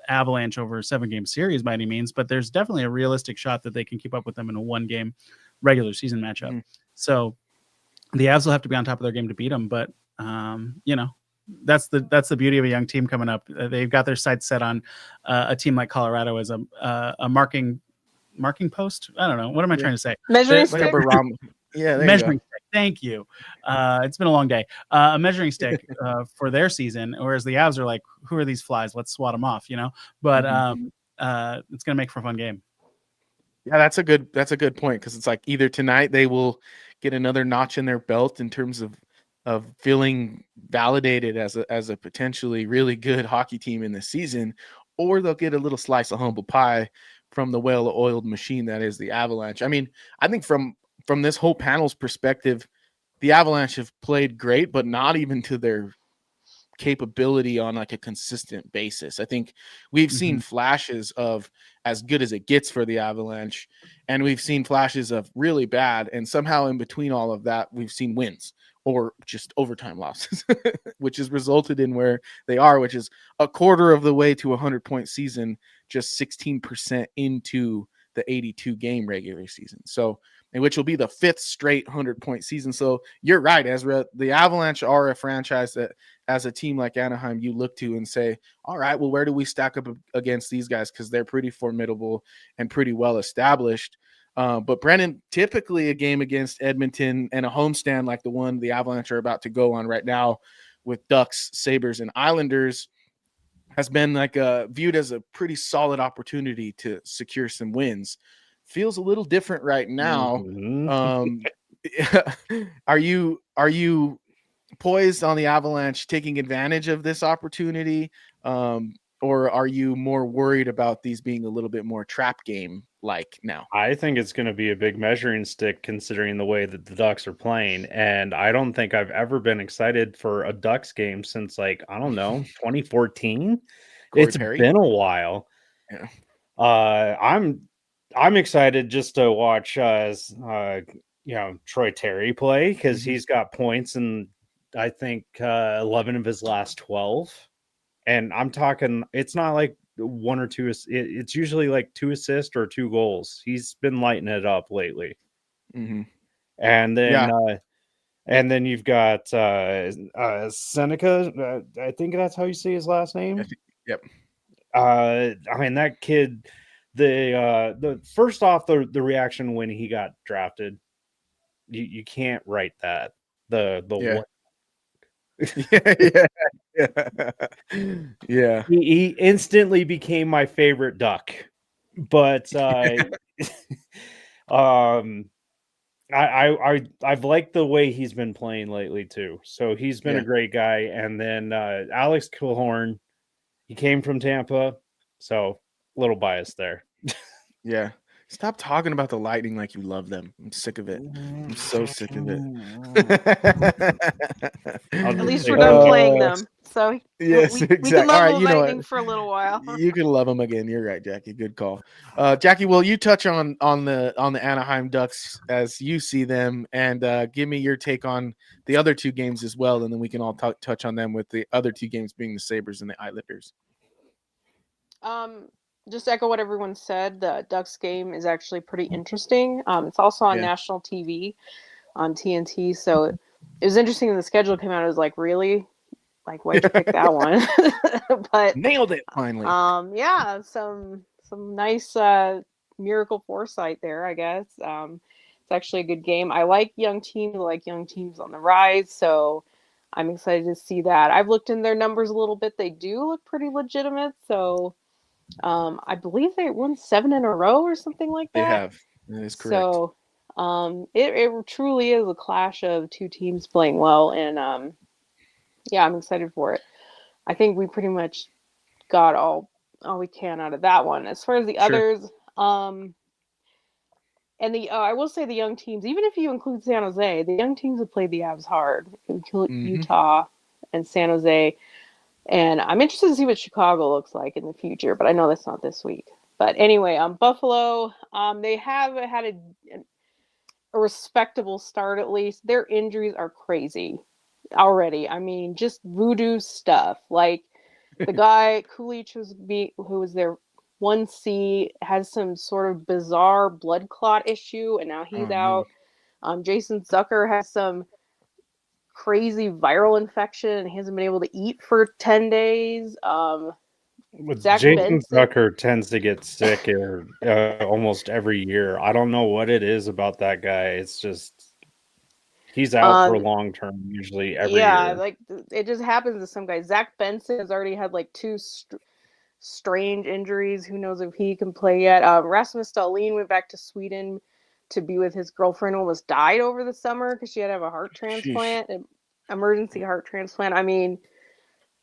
Avalanche over a 7-game series by any means, but there's definitely a realistic shot that they can keep up with them in a 1-game regular season matchup. So the Avs will have to be on top of their game to beat them, but you know, that's the beauty of a young team coming up. They've got their sights set on a team like Colorado as a marking post. I don't know. What am I trying to say? Measuring stick. Yeah, measuring stick. Thank you. It's been a long day. A measuring stick for their season, whereas the Avs are like, who are these flies? Let's swat them off, you know. But it's gonna make for a fun game. Yeah, that's a good point, because it's like either tonight they will get another notch in their belt in terms of feeling validated as a potentially really good hockey team in the season, or they'll get a little slice of humble pie from the well-oiled machine that is the Avalanche. I mean, I think from this whole panel's perspective, the Avalanche have played great, but not even to their capability on like a consistent basis. I think we've seen flashes of as good as it gets for the Avalanche, and we've seen flashes of really bad, and somehow in between all of that, we've seen wins or just overtime losses, which has resulted in where they are, which is a quarter of the way to a 100-point season, just 16% into the 82 game regular season. So, and which will be the 5th straight 100-point season. So you're right, Ezra. The Avalanche are a franchise that, as a team like Anaheim, you look to and say, all right, well, where do we stack up against these guys? Because they're pretty formidable and pretty well established. But Brennan, typically a game against Edmonton and a homestand like the one the Avalanche are about to go on right now with Ducks, Sabres, and Islanders has been like viewed as a pretty solid opportunity to secure some wins. Feels a little different right now. Are you poised on the Avalanche taking advantage of this opportunity? Or are you more worried about these being a little bit more trap game like now? I think it's going to be a big measuring stick considering the way that the Ducks are playing. And I don't think I've ever been excited for a Ducks game since, like, I don't know, 2014. It's been a while. Yeah. I'm excited just to watch Troy Terry play because he's got points in I think 11 of his last 12. And I'm talking, it's not like 1 or 2. It's usually like 2 assists or 2 goals. He's been lighting it up lately. And then you've got Seneca. I think that's how you say his last name. Yep. I mean, that kid. The first off, the reaction when he got drafted, you can't write that. Yeah. He instantly became my favorite Duck, but I've liked the way he's been playing lately too. So he's been a great guy. And then Alex Killorn, he came from Tampa, so a little biased there. Yeah. Stop talking about the Lightning like you love them. I'm sick of it. I'm so sick of it. At least we're done playing them. So yes, we can love all right, the Lightning for a little while. You can love them again. You're right, Jackie. Good call. Jackie, will you touch on the Anaheim Ducks as you see them, and give me your take on the other 2 games as well, and then we can all touch on them with the other 2 games being the Sabres and the Islanders. Just echo what everyone said. The Ducks game is actually pretty interesting. It's also on national TV on TNT. So it was interesting when the schedule came out. It was like, really? Like, why'd you pick that one? But nailed it finally. Yeah, some nice miracle foresight there, I guess. It's actually a good game. I like young teams. I like young teams on the rise. So I'm excited to see that. I've looked in their numbers a little bit. They do look pretty legitimate. So I believe they won 7 in a row or something like that. They have. That is correct. So it truly is a clash of 2 teams playing well, and I'm excited for it. I think we pretty much got all we can out of that one. As far as the others, and I will say the young teams, even if you include San Jose, the young teams have played the Avs hard. Utah and San Jose. And I'm interested to see what Chicago looks like in the future, but I know that's not this week. But anyway, Buffalo, they have had a respectable start at least. Their injuries are crazy already. I mean, just voodoo stuff. Like the guy Kulich who was their 1C has some sort of bizarre blood clot issue, and now he's out. Jason Zucker has some crazy viral infection and he hasn't been able to eat for 10 days. Jason Zucker tends to get sick almost every year. I don't know what it is about that guy. It's just he's out for long term usually every year. Yeah, like it just happens to some guys. Zach Benson has already had like 2 strange injuries. Who knows if he can play yet? Rasmus Dahlin went back to Sweden to be with his girlfriend, almost died over the summer because she had to have a heart transplant, an emergency heart transplant. I mean,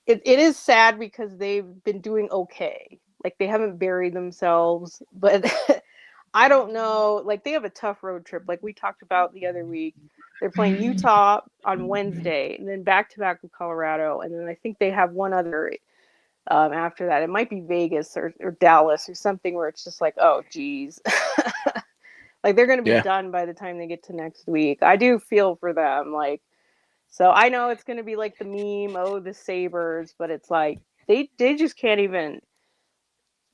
it is sad because they've been doing okay. Like they haven't buried themselves, but I don't know. Like they have a tough road trip. Like we talked about the other week, They're playing Utah on Wednesday, and then back to back with Colorado, and then I think they have one other after that. It might be Vegas or Dallas or something where it's just like, oh, geez. Like they're going to be Yeah. done by the time they get to next week. I do feel for them. Like, so I know it's going to be like the meme, oh, the Sabres, but it's like they just can't even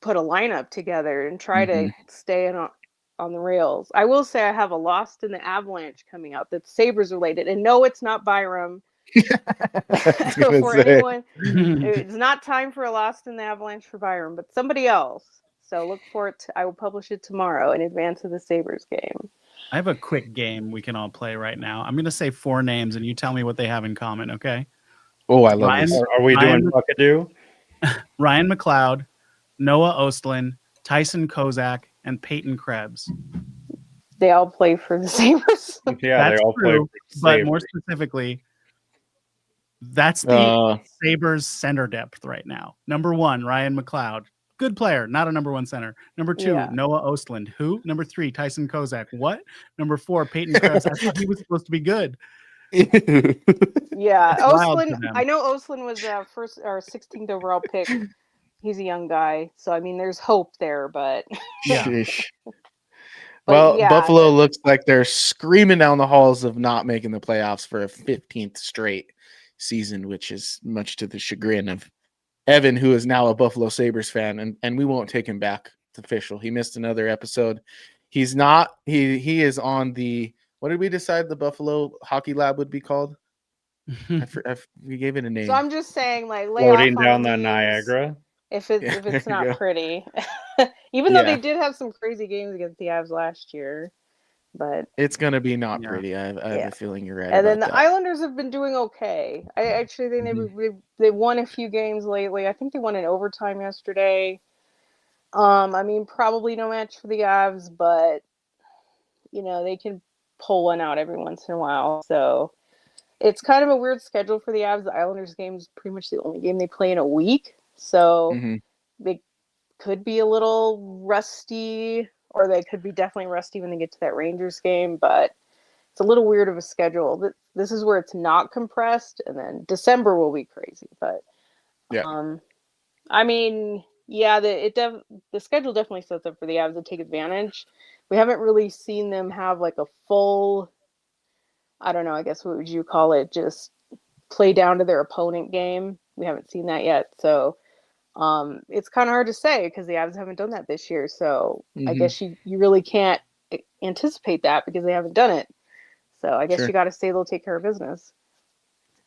put a lineup together and try to stay on the rails. I will say I have a Lost in the Avalanche coming out that's Sabres related. And no, it's not Byram. For anyone, it's not time for a Lost in the Avalanche for Byram, but somebody else. So look for it. I will publish it tomorrow in advance of the Sabres game. I have a quick game we can all play right now. I'm going to say 4 names, and you tell me what they have in common, okay? Oh, I love this. Are we doing Buckadoo? Ryan McLeod, Noah Ostlund, Tyson Kozak, and Peyton Krebs. They all play for the Sabres. Yeah, That's they all play true, for the but Sabres. more specifically, that's the Sabres center depth right now. Number 1, Ryan McLeod. Good player, not a number 1 center. Number 2, Noah Ostlund. Who? Number 3, Tyson Kozak. What? Number 4, Peyton Krebs. I thought he was supposed to be good. Yeah, wild Ostlund. I know Ostlund was first or 16th overall pick. He's a young guy, so I mean, there's hope there. But Yeah. Well, yeah, Buffalo looks like they're screaming down the halls of not making the playoffs for a 15th straight season, which is much to the chagrin of Evan, who is now a Buffalo Sabres fan, and we won't take him back. It's official. He missed another episode. He's not. He is on the. What did we decide the Buffalo Hockey Lab would be called? We gave it a name. So I'm just saying, like, floating down the Niagara. If it's not pretty, even though they did have some crazy games against the Avs last year, but it's gonna be not pretty. I have a feeling you're right. And then the Islanders have been doing okay. I actually think they won a few games lately. I think they won in overtime yesterday. I mean, probably no match for the Avs, but you know, they can pull one out every once in a while. So it's kind of a weird schedule for the Avs. The Islanders game is pretty much the only game they play in a week. So they could be a little rusty, or they could be definitely rusty when they get to that Rangers game, but it's a little weird of a schedule. This is where it's not compressed, and then December will be crazy. But I mean, yeah, the schedule definitely sets up for the Avs to take advantage. We haven't really seen them have like a full, I don't know, I guess what would you call it, just play down to their opponent game. We haven't seen that yet, so it's kind of hard to say because the Avs haven't done that this year. So I guess you really can't anticipate that because they haven't done it. So I guess you got to say they'll take care of business.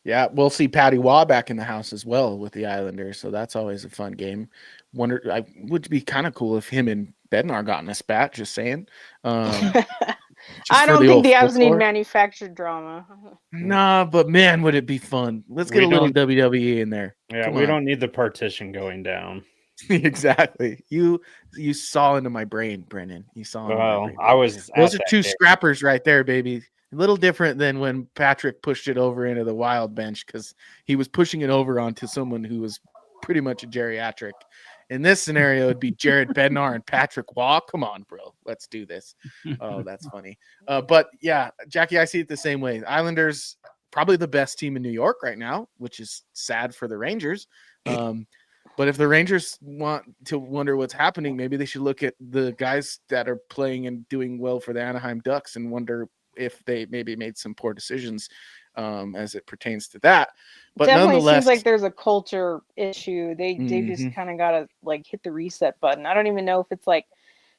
Yeah, we'll see Patty Waugh back in the house as well with the Islanders, so that's always a fun game. Would be kind of cool if him and Bednar got in a spat. Just saying. I don't think the Avs need manufactured drama. Nah, but man, would it be fun? Let's get a little WWE in there. Yeah, we don't need the partition going down. Exactly. You saw into my brain, Brennan. You saw. Well, I was. Those are two scrappers right there, baby. A little different than when Patrick pushed it over into the Wild bench because he was pushing it over onto someone who was pretty much a geriatric. In this scenario, it'd be Jared Bednar and Patrick Waugh. Come on, bro. Let's do this. Oh, that's funny. But yeah, Jackie, I see it the same way. Islanders, probably the best team in New York right now, which is sad for the Rangers. But if the Rangers want to wonder what's happening, maybe they should look at the guys that are playing and doing well for the Anaheim Ducks and wonder if they maybe made some poor decisions as it pertains to that. But definitely nonetheless, seems like there's a culture issue. They just kind of got to like hit the reset button. I don't even know if it's like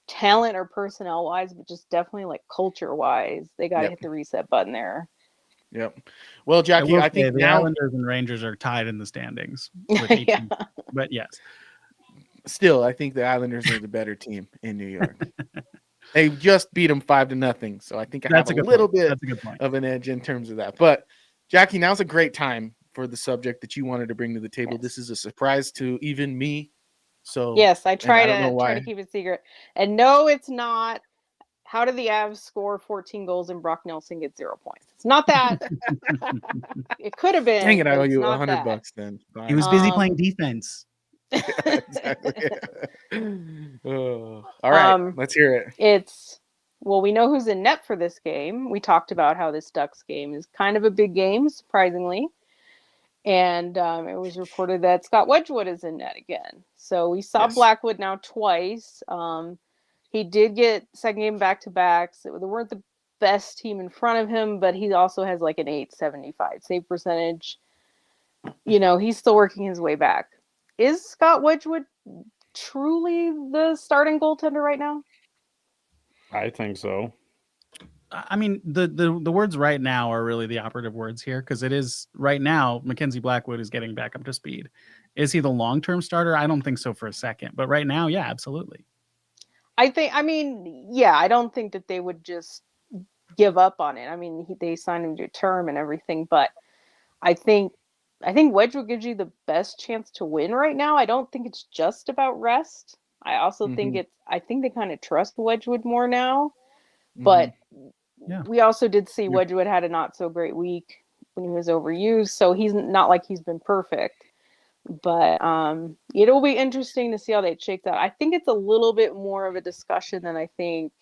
talent or personnel wise, but just definitely like culture wise, they got to hit the reset button there. Yep. Well, Jackie, I think the Islanders and Rangers are tied in the standings. With 18, but yes, still, I think the Islanders are the better team in New York. They just beat them 5-0, so I think I have a little bit of an edge in terms of that. But Jackie, now's a great time for the subject that you wanted to bring to the table. Yes. This is a surprise to even me. So yes, I try to keep it secret. And no, it's not. How did the Avs score 14 goals and Brock Nelson get 0 points? It's not that. It could have been. Dang it! I owe you $100 then. He was busy playing defense. Yeah, exactly. All right, let's hear it. It's Well, we know who's in net for this game. We talked about how this Ducks game is kind of a big game, surprisingly. And it was reported that Scott Wedgwood is in net again. So we saw Yes. Blackwood now twice. He did get second game back-to-backs. They weren't the best team in front of him, but he also has like an 875 save percentage. You know, he's still working his way back. Is Scott Wedgwood truly the starting goaltender right now? I think so. I mean, the words right now are really the operative words here, because it is right now Mackenzie Blackwood is getting back up to speed. Is he the long-term starter? I don't think so for a second, but right now, yeah, absolutely. I don't think that they would just give up on it. I mean, they signed him to a term and everything, but I think Wedgwood gives you the best chance to win right now. I don't think it's just about rest. I also think I think they kind of trust Wedgwood more now. But Yeah. we also did see Wedgwood had a not so great week when he was overused, so he's not like he's been perfect. But it'll be interesting to see how that shakes out. I think it's a little bit more of a discussion than I think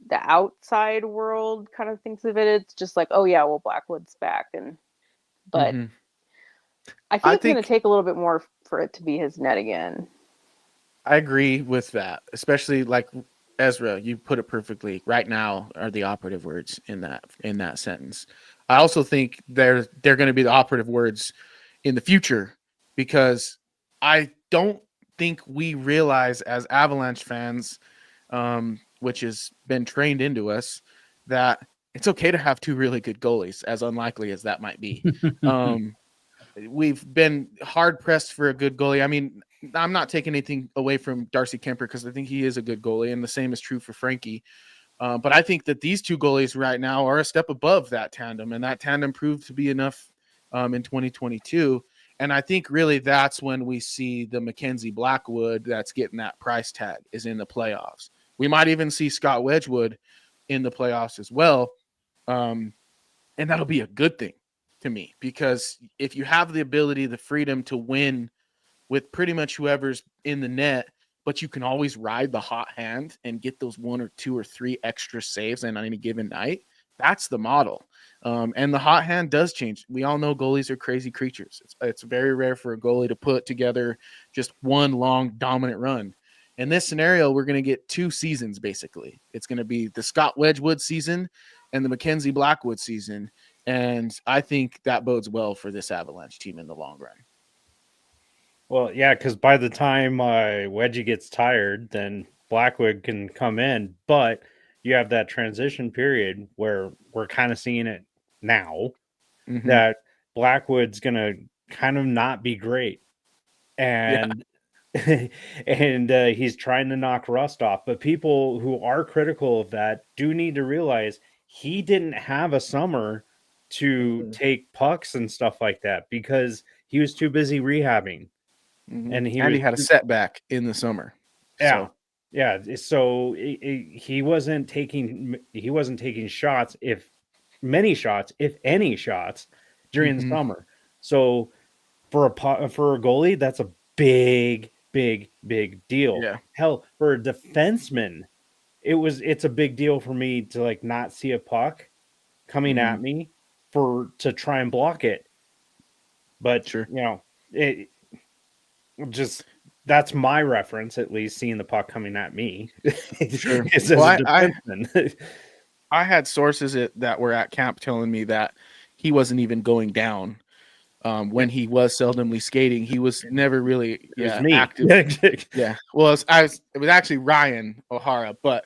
the outside world kind of thinks of it. It's just like, oh yeah, well, Blackwood's back, but I think it's going to take a little bit more for it to be his net again. I agree with that, especially like Ezra, you put it perfectly. Right now are the operative words in that sentence. I also think they're going to be the operative words in the future, because I don't think we realize as Avalanche fans, which has been trained into us, that it's okay to have two really good goalies, as unlikely as that might be. We've been hard pressed for a good goalie. I mean, I'm not taking anything away from Darcy Kemper, because I think he is a good goalie, and the same is true for Frankie. But I think that these two goalies right now are a step above that tandem, and that tandem proved to be enough in 2022. And I think really that's when we see the Mackenzie Blackwood that's getting that price tag is in the playoffs. We might even see Scott Wedgwood in the playoffs as well. And that'll be a good thing to me, because if you have the ability, the freedom to win with pretty much whoever's in the net, but you can always ride the hot hand and get those 1 or 2 or 3 extra saves on any given night, that's the model. And the hot hand does change. We all know goalies are crazy creatures. It's very rare for a goalie to put together just one long dominant run. In this scenario, we're going to get 2 seasons, basically. It's going to be the Scott Wedgwood season and the Mackenzie Blackwood season. And I think that bodes well for this Avalanche team in the long run. Well, yeah, because by the time Wedgie gets tired, then Blackwood can come in. But you have that transition period where we're kind of seeing it now, that Blackwood's going to kind of not be great. And and he's trying to knock rust off. But people who are critical of that do need to realize he didn't have a summer to take pucks and stuff like that, because he was too busy rehabbing. And he had a setback in the summer. Yeah. So. Yeah. So he wasn't taking shots, if any shots during the summer. So for a goalie, that's a big deal. Yeah. Hell, for a defenseman, it's a big deal for me to like not see a puck coming at me to try and block it. But sure, that's my reference, at least, seeing the puck coming at me. Sure. I had sources that were at camp telling me that he wasn't even going down when he was seldomly skating. He was never really active. Yeah. Well, it was actually Ryan O'Hara, but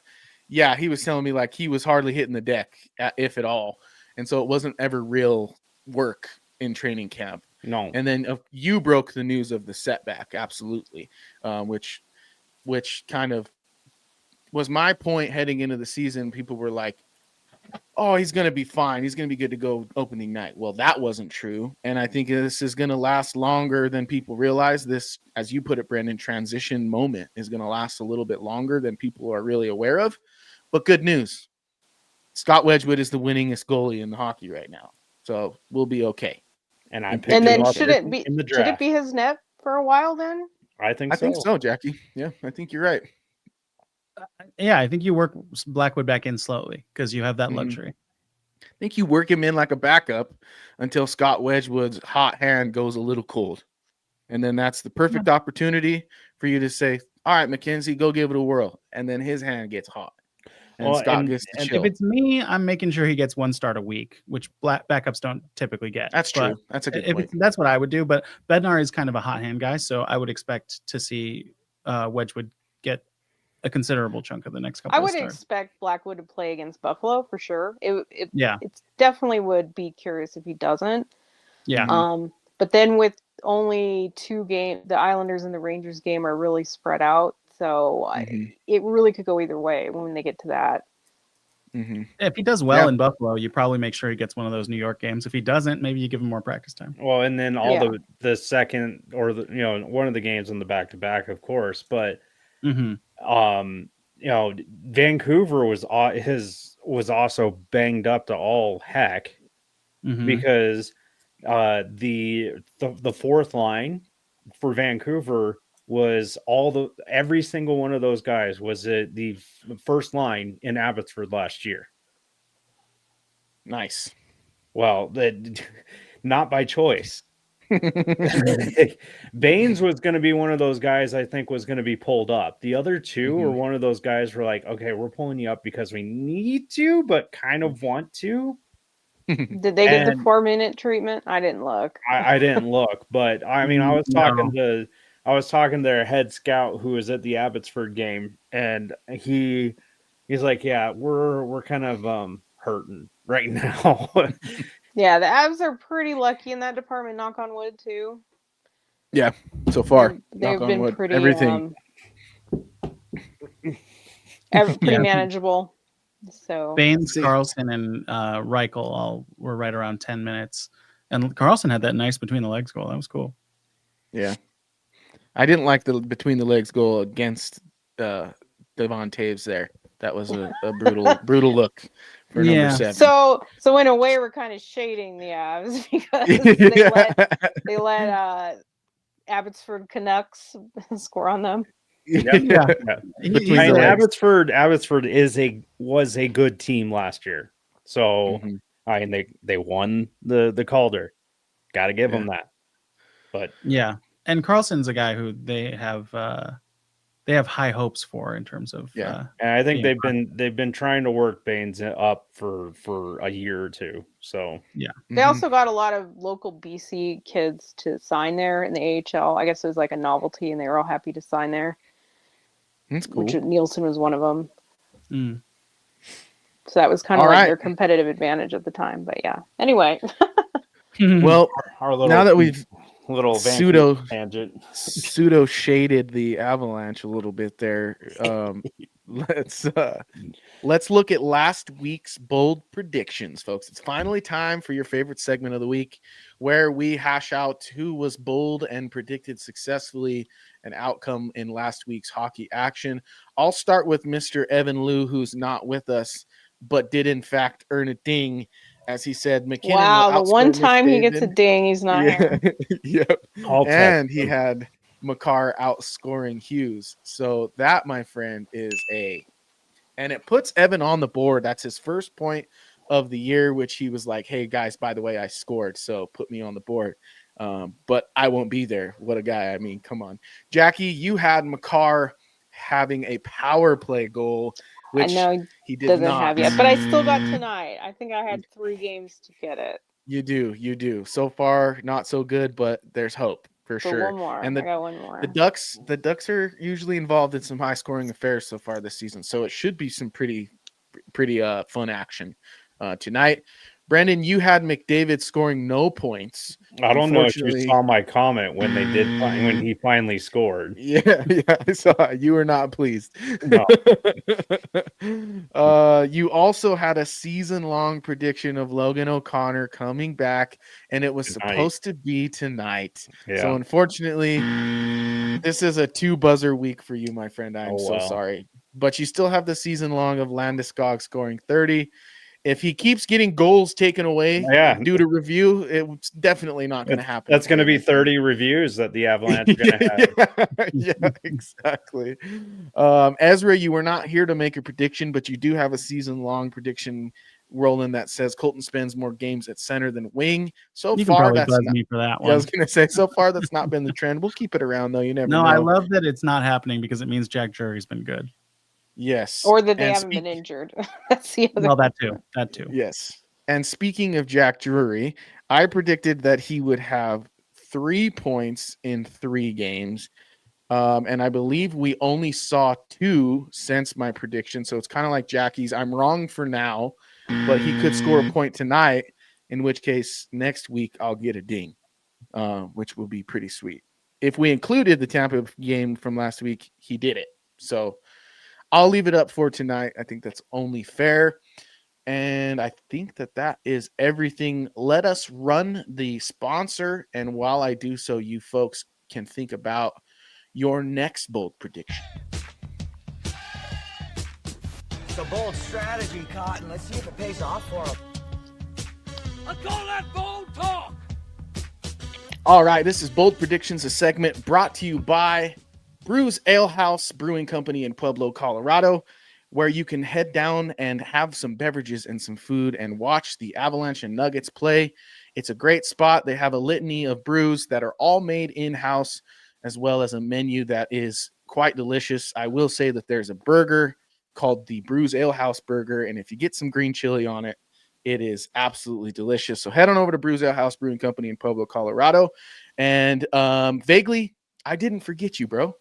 yeah, he was telling me like he was hardly hitting the deck, if at all. And so it wasn't ever real work in training camp. No. And then you broke the news of the setback, absolutely, which kind of was my point heading into the season. People were like, oh, he's going to be fine. He's going to be good to go opening night. Well, that wasn't true. And I think this is going to last longer than people realize. This, as you put it, Brendan, transition moment is going to last a little bit longer than people are really aware of. But good news. Scott Wedgwood is the winningest goalie in the hockey right now. So we'll be okay. And then should it be his net for a while then? I think so, Jackie. Yeah, I think you're right. Yeah, I think you work Blackwood back in slowly because you have that Mhm. luxury. I think you work him in like a backup until Scott Wedgwood's hot hand goes a little cold. And then that's the perfect opportunity for you to say, all right, McKenzie, go give it a whirl. And then his hand gets hot. And Well, Scott gets to and If chill. it's me, I'm making sure he gets one start a week, which backups don't typically get. That's But true. That's a good if point. that's what I would do. But Bednar is kind of a hot hand guy, so I would expect to see Wedgwood get a considerable chunk of the next couple I of would starts. expect Blackwood to play against Buffalo for sure. It Yeah, definitely would be curious if he doesn't. yeah. Mhm. But then with only 2 games, the Islanders and the Rangers game are really spread out, so Mhm. it really could go either way when they get to that. Mhm. If he does well Yeah. in Buffalo, you probably make sure he gets one of those New York games. If he doesn't, maybe you give him more practice time. well, and then all Yeah. the second or the one of the games on the back to back, of course, but Mm-hmm. Vancouver was also banged up to all heck Mm-hmm. because the fourth line for Vancouver was every single one of those guys was the first line in Abbotsford last year. Nice. Well, not by choice. Baines was going to be one of those guys I think was going to be pulled up. The other two were one of those guys who were like, okay, we're pulling you up because we need to, but kind of want to. Did they get the And 4-minute treatment? I didn't look. I didn't look, but I mean, I was talking to their head scout who was at the Abbotsford game, and he's like, yeah, we're kind of hurting right now. Yeah, the Avs are pretty lucky in that department, knock on wood too. Yeah. So far, They've knock on been wood, pretty everything. pretty Yeah. manageable. So Baines, See. Carlson, and Reichel all were right around 10 minutes. And Carlson had that nice between the legs goal. That was cool. Yeah. I didn't like the between the legs goal against Devon Taves there. That was a brutal look for number 7. So in a way, we're kind of shading the Avs because they let Abbotsford Canucks score on them. Yeah. Between I the mean, legs. Abbotsford was a good team last year, so Mhm. I mean they won the Calder. Got to give them that. But Yeah. And Carlson's a guy who they have high hopes for in terms of and I think being they've been trying to work Baines up for a year or two. So yeah. They also got a lot of local BC kids to sign there in the AHL. I guess it was like a novelty, and they were all happy to sign there. That's cool. Which Nielsen was one of them. Mm. So that was kind All of like right. their competitive advantage at the time. But yeah. Anyway. Well, our little now that we've Vancouver tangent. pseudo shaded the Avalanche a little bit there, let's look at last week's bold predictions, folks. It's finally time for your favorite segment of the week, where we hash out who was bold and predicted successfully an outcome in last week's hockey action. I'll start with Mr. Evan Liu, who's not with us, but did in fact earn a ding, as he said. MacKinnon Wow, will the one outscore time he gets a McDavid. ding, he's not here. Yep. I'll And text he him. had Makar outscoring Hughes. So that, my friend, is A. And it puts Evan on the board. That's his first point of the year, which he was like, hey, guys, by the way, I scored, so put me on the board. But I won't be there. What a guy. I mean, come on. Jackie, you had Makar having a power play goal, which I know he did doesn't not have yet, but I still got tonight. I think I had 3 games to get it. You do. So far, not so good, but there's hope for So sure. one more. And I got one more. the Ducks are usually involved in some high scoring affairs so far this season, so it should be some pretty fun action tonight. Brendan, you had McDavid scoring no points. I don't know if you Unfortunately- saw my comment when he finally scored. Yeah, I saw it. You were not pleased. No. You also had a season-long prediction of Logan O'Connor coming back, and it was Tonight. supposed to be tonight. Yeah. So unfortunately, this is a 2-buzzer week for you, my friend. I'm Oh, so well. sorry. But you still have the season long of Landeskog scoring 30. if he keeps getting goals taken away due to review, it's definitely not going to happen. That's going to be 30 reviews that the Avalanche are going to have. Yeah, exactly. Ezra, you were not here to make a prediction, but you do have a season-long prediction rolling that says Colton spends more games at center than wing. So You far, can that's buzz not, me for that yeah, I one. was going to say, so far, that's not been the trend. We'll keep it around, though. You never know. No, I love that it's not happening because it means Jack Drury's been good. Yes. Or that they haven't been injured. That's the other. Well, that too. That too. Yes. And speaking of Jack Drury, I predicted that he would have 3 points in 3 games. And I believe we only saw 2 since my prediction. So it's kind of like Jackie's. I'm wrong for now, but he could score a point tonight, in which case next week I'll get a ding, which will be pretty sweet. If we included the Tampa game from last week, he did it. So I'll leave it up for tonight. I think that's only fair. And I think that is everything. Let us run the sponsor. And while I do so, you folks can think about your next bold prediction. It's a bold strategy, Cotton. Let's see if it pays off for him. I call that bold talk. All right, this is Bold Predictions, a segment brought to you by Brews Ale House Brewing Company in Pueblo, Colorado, where you can head down and have some beverages and some food and watch the Avalanche and Nuggets play. It's a great spot. They have a litany of brews that are all made in-house, as well as a menu that is quite delicious. I will say that there's a burger called the Brews Ale House Burger, and if you get some green chili on it, it is absolutely delicious. So head on over to Brews Ale House Brewing Company in Pueblo, Colorado. And vaguely, I didn't forget you, bro.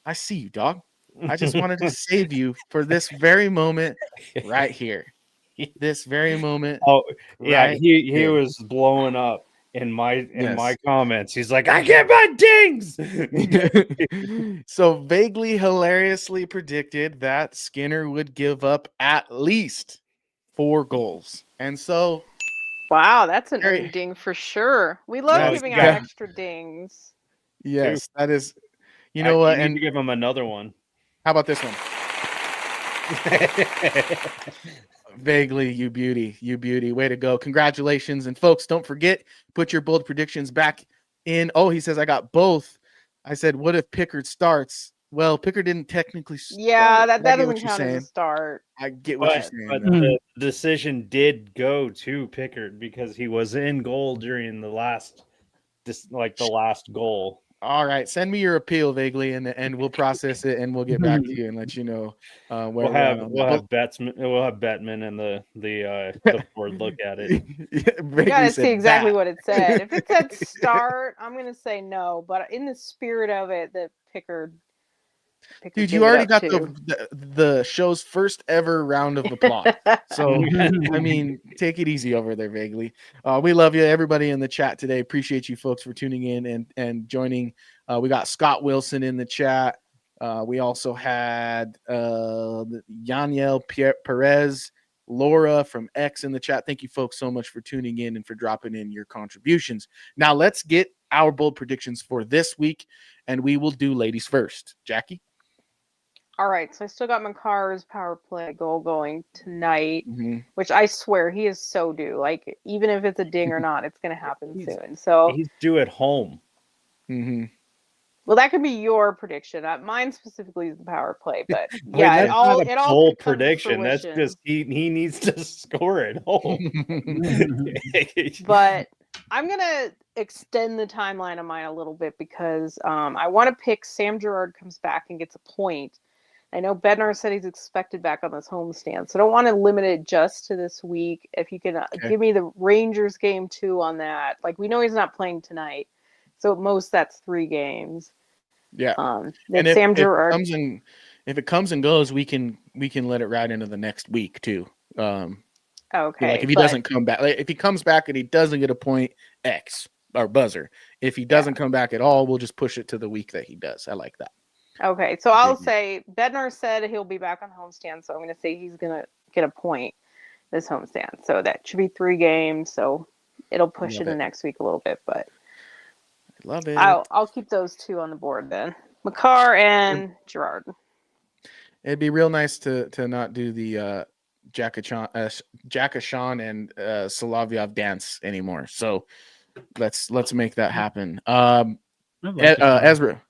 I see you, dog. I just wanted to save you for this very moment right here. This very moment. Oh, yeah, right he here. was blowing up in my comments. He's like, I get my dings. So vaguely hilariously predicted that Skinner would give up at least 4 goals. And so Wow, that's an earned ding for sure. We love giving out extra dings. Yes, that is. You know what? You need And to give him another one. how about this one? Vaguely, you beauty. Way to go. Congratulations. And folks, don't forget, put your bold predictions back in. Oh, he says, I got both. I said, what if Pickard starts? Well, Pickard didn't technically start. Yeah, that doesn't count as a start. I get what you're saying. But the decision did go to Pickard because he was in goal during the last goal. All right, send me your appeal vaguely, and we'll process it, and we'll get back to you and let you know where we'll have Bettman and the board look at it. You gotta see exactly what it said. If it said start, I'm gonna say no. But in the spirit of it, that Pickard dude, you already got the show's first ever round of applause. So, I mean, take it easy over there, vaguely. We love you, everybody in the chat today. Appreciate you folks for tuning in and joining. We got Scott Wilson in the chat. We also had Yaniel Perez, Laura from X in the chat. Thank you folks so much for tuning in and for dropping in your contributions. Now, let's get our bold predictions for this week, and we will do ladies first. Jackie? All right, so I still got Makar's power play goal going tonight, which I swear he is so due. Like, even if it's a ding or not, it's going to happen soon. So he's due at home. Well, that could be your prediction. Mine specifically is the power play, but yeah, it all prediction. That's just he needs to score at home. But I'm gonna extend the timeline of mine a little bit because I want to pick Sam Girard comes back and gets a point. I know Bednar said he's expected back on this homestand, so I don't want to limit it just to this week. If you can give me the Rangers game too on that, like we know he's not playing tonight, so at most that's 3 games. Yeah, and if Sam Girard if it comes and goes, we can let it ride into the next week too. Okay, like if he doesn't come back, like if he comes back and he doesn't get a point, X or buzzer. If he doesn't come back at all, we'll just push it to the week that he does. I like that. Okay, so I'll say Bednar said he'll be back on the homestand, so I'm going to say he's going to get a point this homestand. So that should be 3 games, so it'll push it the next week a little bit, but love it. I'll keep those 2 on the board then. Makar and Girard. It'd be real nice to not do the Jackashan and Solovyov dance anymore. So let's make that happen. I'd like Deshaun.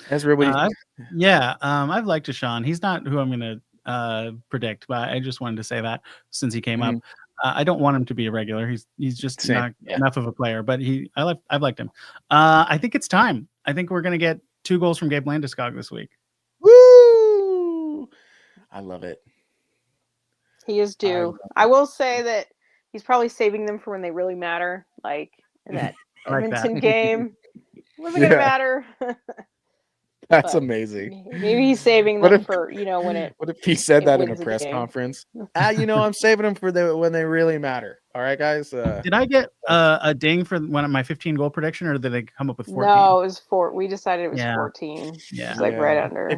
Ezra, what do you think? I've liked Deshaun. He's not who I'm going to predict, but I just wanted to say that since he came up. I don't want him to be a regular. He's just Same, not yeah. enough of a player, but I've liked him. I think it's time. I think we're going to get 2 goals from Gabe Landeskog this week. Woo! I love it. He is due. I will say that he's probably saving them for when they really matter, like in that Like that. Edmonton game. Wasn't gonna matter. That's But amazing. Maybe he's saving What them if- for when it. What if he said it that in a wins the press game. conference? I'm saving them for when they really matter. All right, guys. Did I get a ding for one of my 15 goal prediction, or did they come up with 14? No, it was 4. We decided it was Yeah. 14. Yeah. It's like right under.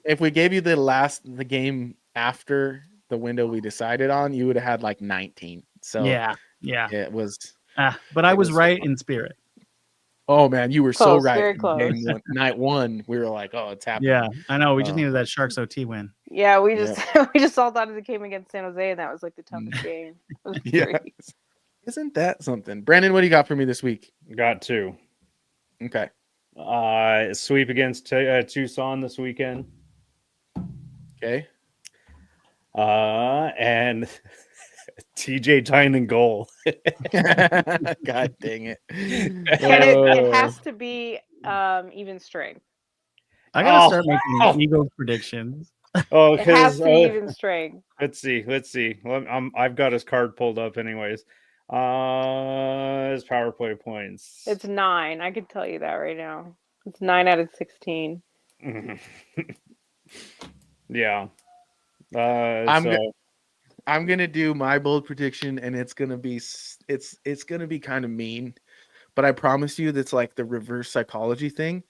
If we gave you the game after the window we decided on, you would have had like 19. So yeah. it was. But I was right in spirit. Oh man, you were so Close, right. very close. Night 1, we were like, oh, it's happening. Yeah, I know. We just needed that Sharks OT win. Yeah, we just we just all thought of the game against San Jose, and that was like the toughest game. It was great. Isn't that something? Brandon, what do you got for me this week? Got 2. Okay. Sweep against Tucson this weekend. Okay. And TJ Tynan goal. God dang it. And it has to be even strength. I gotta start making Eagles predictions. Oh, It has because to be even strength. let's see. I've got his card pulled up, anyways. His power play points. It's 9. I could tell you that right now. It's 9 out of 16. Yeah. I'm gonna do my bold prediction, and it's gonna be kind of mean, but I promise you that's like the reverse psychology thing.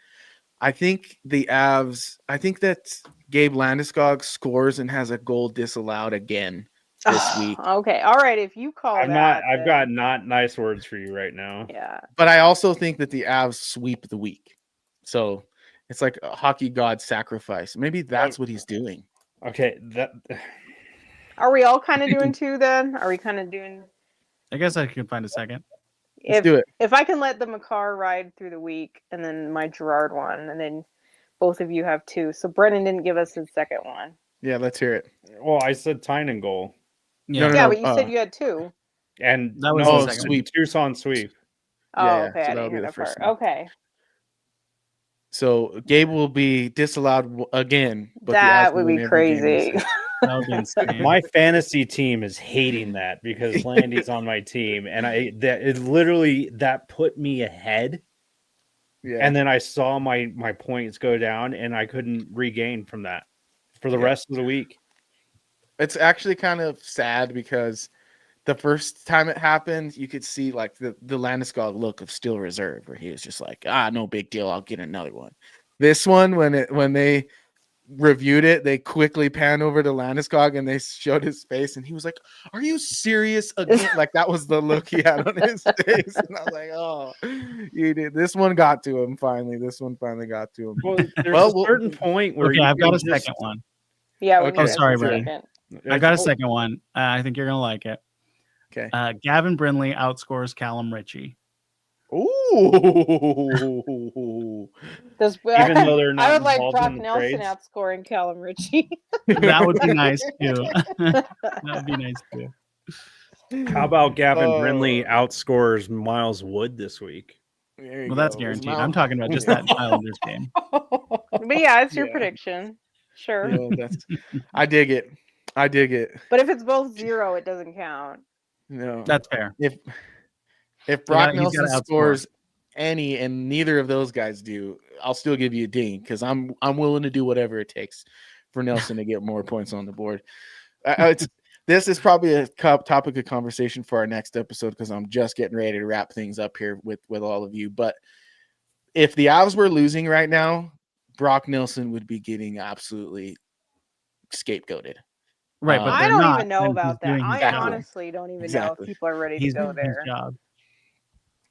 I think that Gabe Landeskog scores and has a goal disallowed again this week. Okay, all right. If you call I've that, got not nice words for you right now. Yeah. But I also think that the Avs sweep the week, so it's like a hockey god sacrifice. Maybe that's what he's doing. Okay, Are we all kind of doing 2 then? Are we kind of doing? I guess I can find a second. Let's do it. If I can let the McCarr ride through the week, and then my Gerard one, and then both of you have 2. So Brennan didn't give us his second one. Yeah, let's hear it. Well, I said Tynan goal. Yeah, but you said you had 2. And that was the sweep. Tucson sweep. Oh, Yeah, okay. so I that'll didn't be hear the that first part. one. Okay. So Gabe will be disallowed again. But that would be crazy. That would be insane. My fantasy team is hating that because Landy's on my team, and that put me ahead. Yeah. And then I saw my points go down, and I couldn't regain from that for the rest of the week. It's actually kind of sad because the first time it happened, you could see like the Landeskog look of still reserve, where he was just like, no big deal, I'll get another one. This one, when they reviewed it, they quickly panned over to Landeskog and they showed his face, and he was like, "Are you serious again?" Like that was the look he had on his face, and I was like, "Oh, you did." This one got to him finally. This one finally got to him. Well, there's a certain point where I've got a second one. Yeah. Okay. Sorry, Brandon. I got a second one. I think you're gonna like it. Okay. Gavin Brindley outscores Callum Ritchie. Ooh. Even though they're not I would like involved Brock in the Nelson trades. outscoring Callum Ritchie. That would be nice too. That would be nice too. How about Gavin Brindley outscores Miles Wood this week? Well, that's guaranteed. I'm talking about just that Islanders game. But yeah, it's your prediction. Sure. Yeah, I dig it. But if it's both 0, it doesn't count. No, that's fair. If Brock Nelson scores any and neither of those guys do, I'll still give you a ding because I'm willing to do whatever it takes for Nelson to get more points on the board. This is probably a topic of conversation for our next episode because I'm just getting ready to wrap things up here with all of you. But if the Avs were losing right now, Brock Nelson would be getting absolutely scapegoated. Right, but I don't not, even know about that. I job. honestly don't even know if people are ready to go there.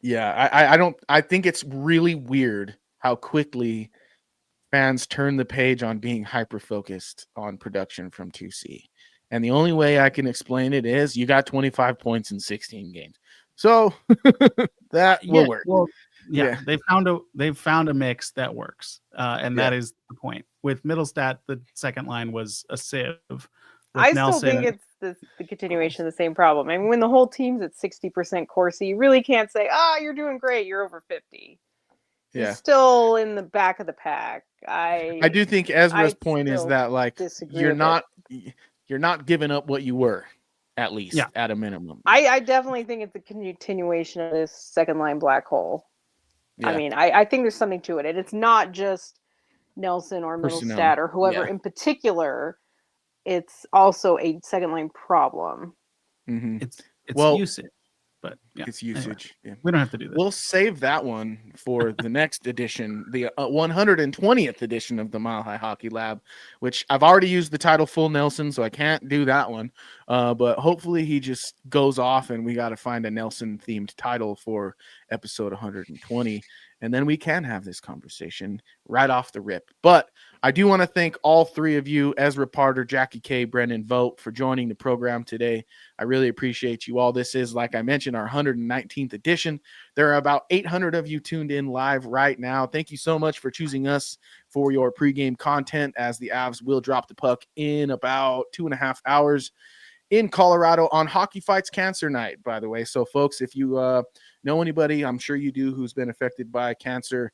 Yeah, I think it's really weird how quickly fans turn the page on being hyper focused on production from 2C. And the only way I can explain it is you got 25 points in 16 games. So that will work. Well, Yeah. they've found a mix that works, and Yeah. that is the point. With Middlestat, the second line was a sieve. With I Nelson, still think it's the continuation of the same problem. I mean, when the whole team's at 60% Corsi, you really can't say, you're doing great, you're over 50. Yeah. You're still in the back of the pack. I do think Ezra's point is still that like disagree you're with it. not giving up what you were, at least Yeah. at a minimum. I definitely think it's a continuation of this second line black hole. Yeah. I mean, I think there's something to it. And it's not just Nelson or Personnel. Middlestat or whoever Yeah. in particular. It's also a second line problem. Mm-hmm. it's Well, usage, but yeah, It's usage. anyway, Yeah. we don't have to do this. We'll save that one for the next edition, the 120th edition of the Mile High Hockey Lab, which I've already used the title Full Nelson, so I can't do that one. But hopefully he just goes off and we got to find a Nelson themed title for episode 120. And then we can have this conversation right off the rip. But I do want to thank all three of you, Ezra Parter, Jackie K, Brendan Vogt, for joining the program today. I really appreciate you all. This is, like I mentioned, our 119th edition. There are about 800 of you tuned in live right now. Thank you so much for choosing us for your pregame content, as the Avs will drop the puck in about 2.5 hours in Colorado on Hockey Fights Cancer Night, by the way. So, folks, if you know anybody, I'm sure you do, who's been affected by cancer,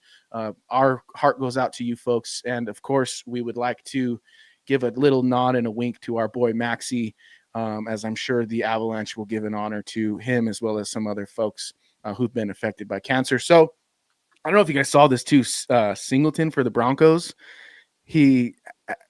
our heart goes out to you folks. And, of course, we would like to give a little nod and a wink to our boy Maxie, as I'm sure the Avalanche will give an honor to him as well as some other folks who've been affected by cancer. So I don't know if you guys saw this too. Singleton for the Broncos, he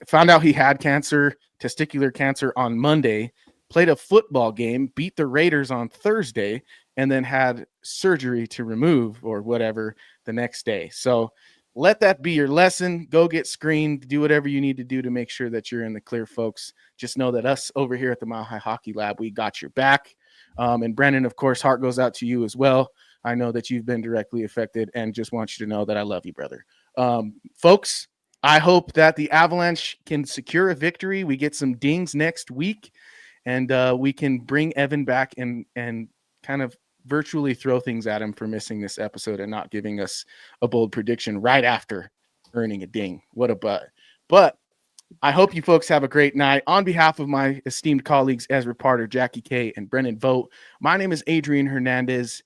found out he had cancer, testicular cancer, on Monday, played a football game, beat the Raiders on Thursday, and then had surgery to remove or whatever the next day. So let that be your lesson. Go get screened, do whatever you need to do to make sure that you're in the clear, folks. Just know that us over here at the Mile High Hockey Lab, we got your back. And Brendan, of course, heart goes out to you as well. I know that you've been directly affected and just want you to know that I love you, brother. Folks, I hope that the Avalanche can secure a victory. We get some dings next week, and we can bring Evan back and kind of virtually throw things at him for missing this episode and not giving us a bold prediction right after earning a ding. What a butt. But I hope you folks have a great night. On behalf of my esteemed colleagues, Ezra Parter, Jackie K, and Brendan Vogt, my name is Adrian Hernandez.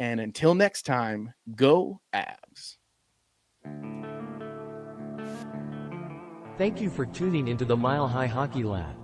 And until next time, go Avs. Thank you for tuning into the Mile High Hockey Lab.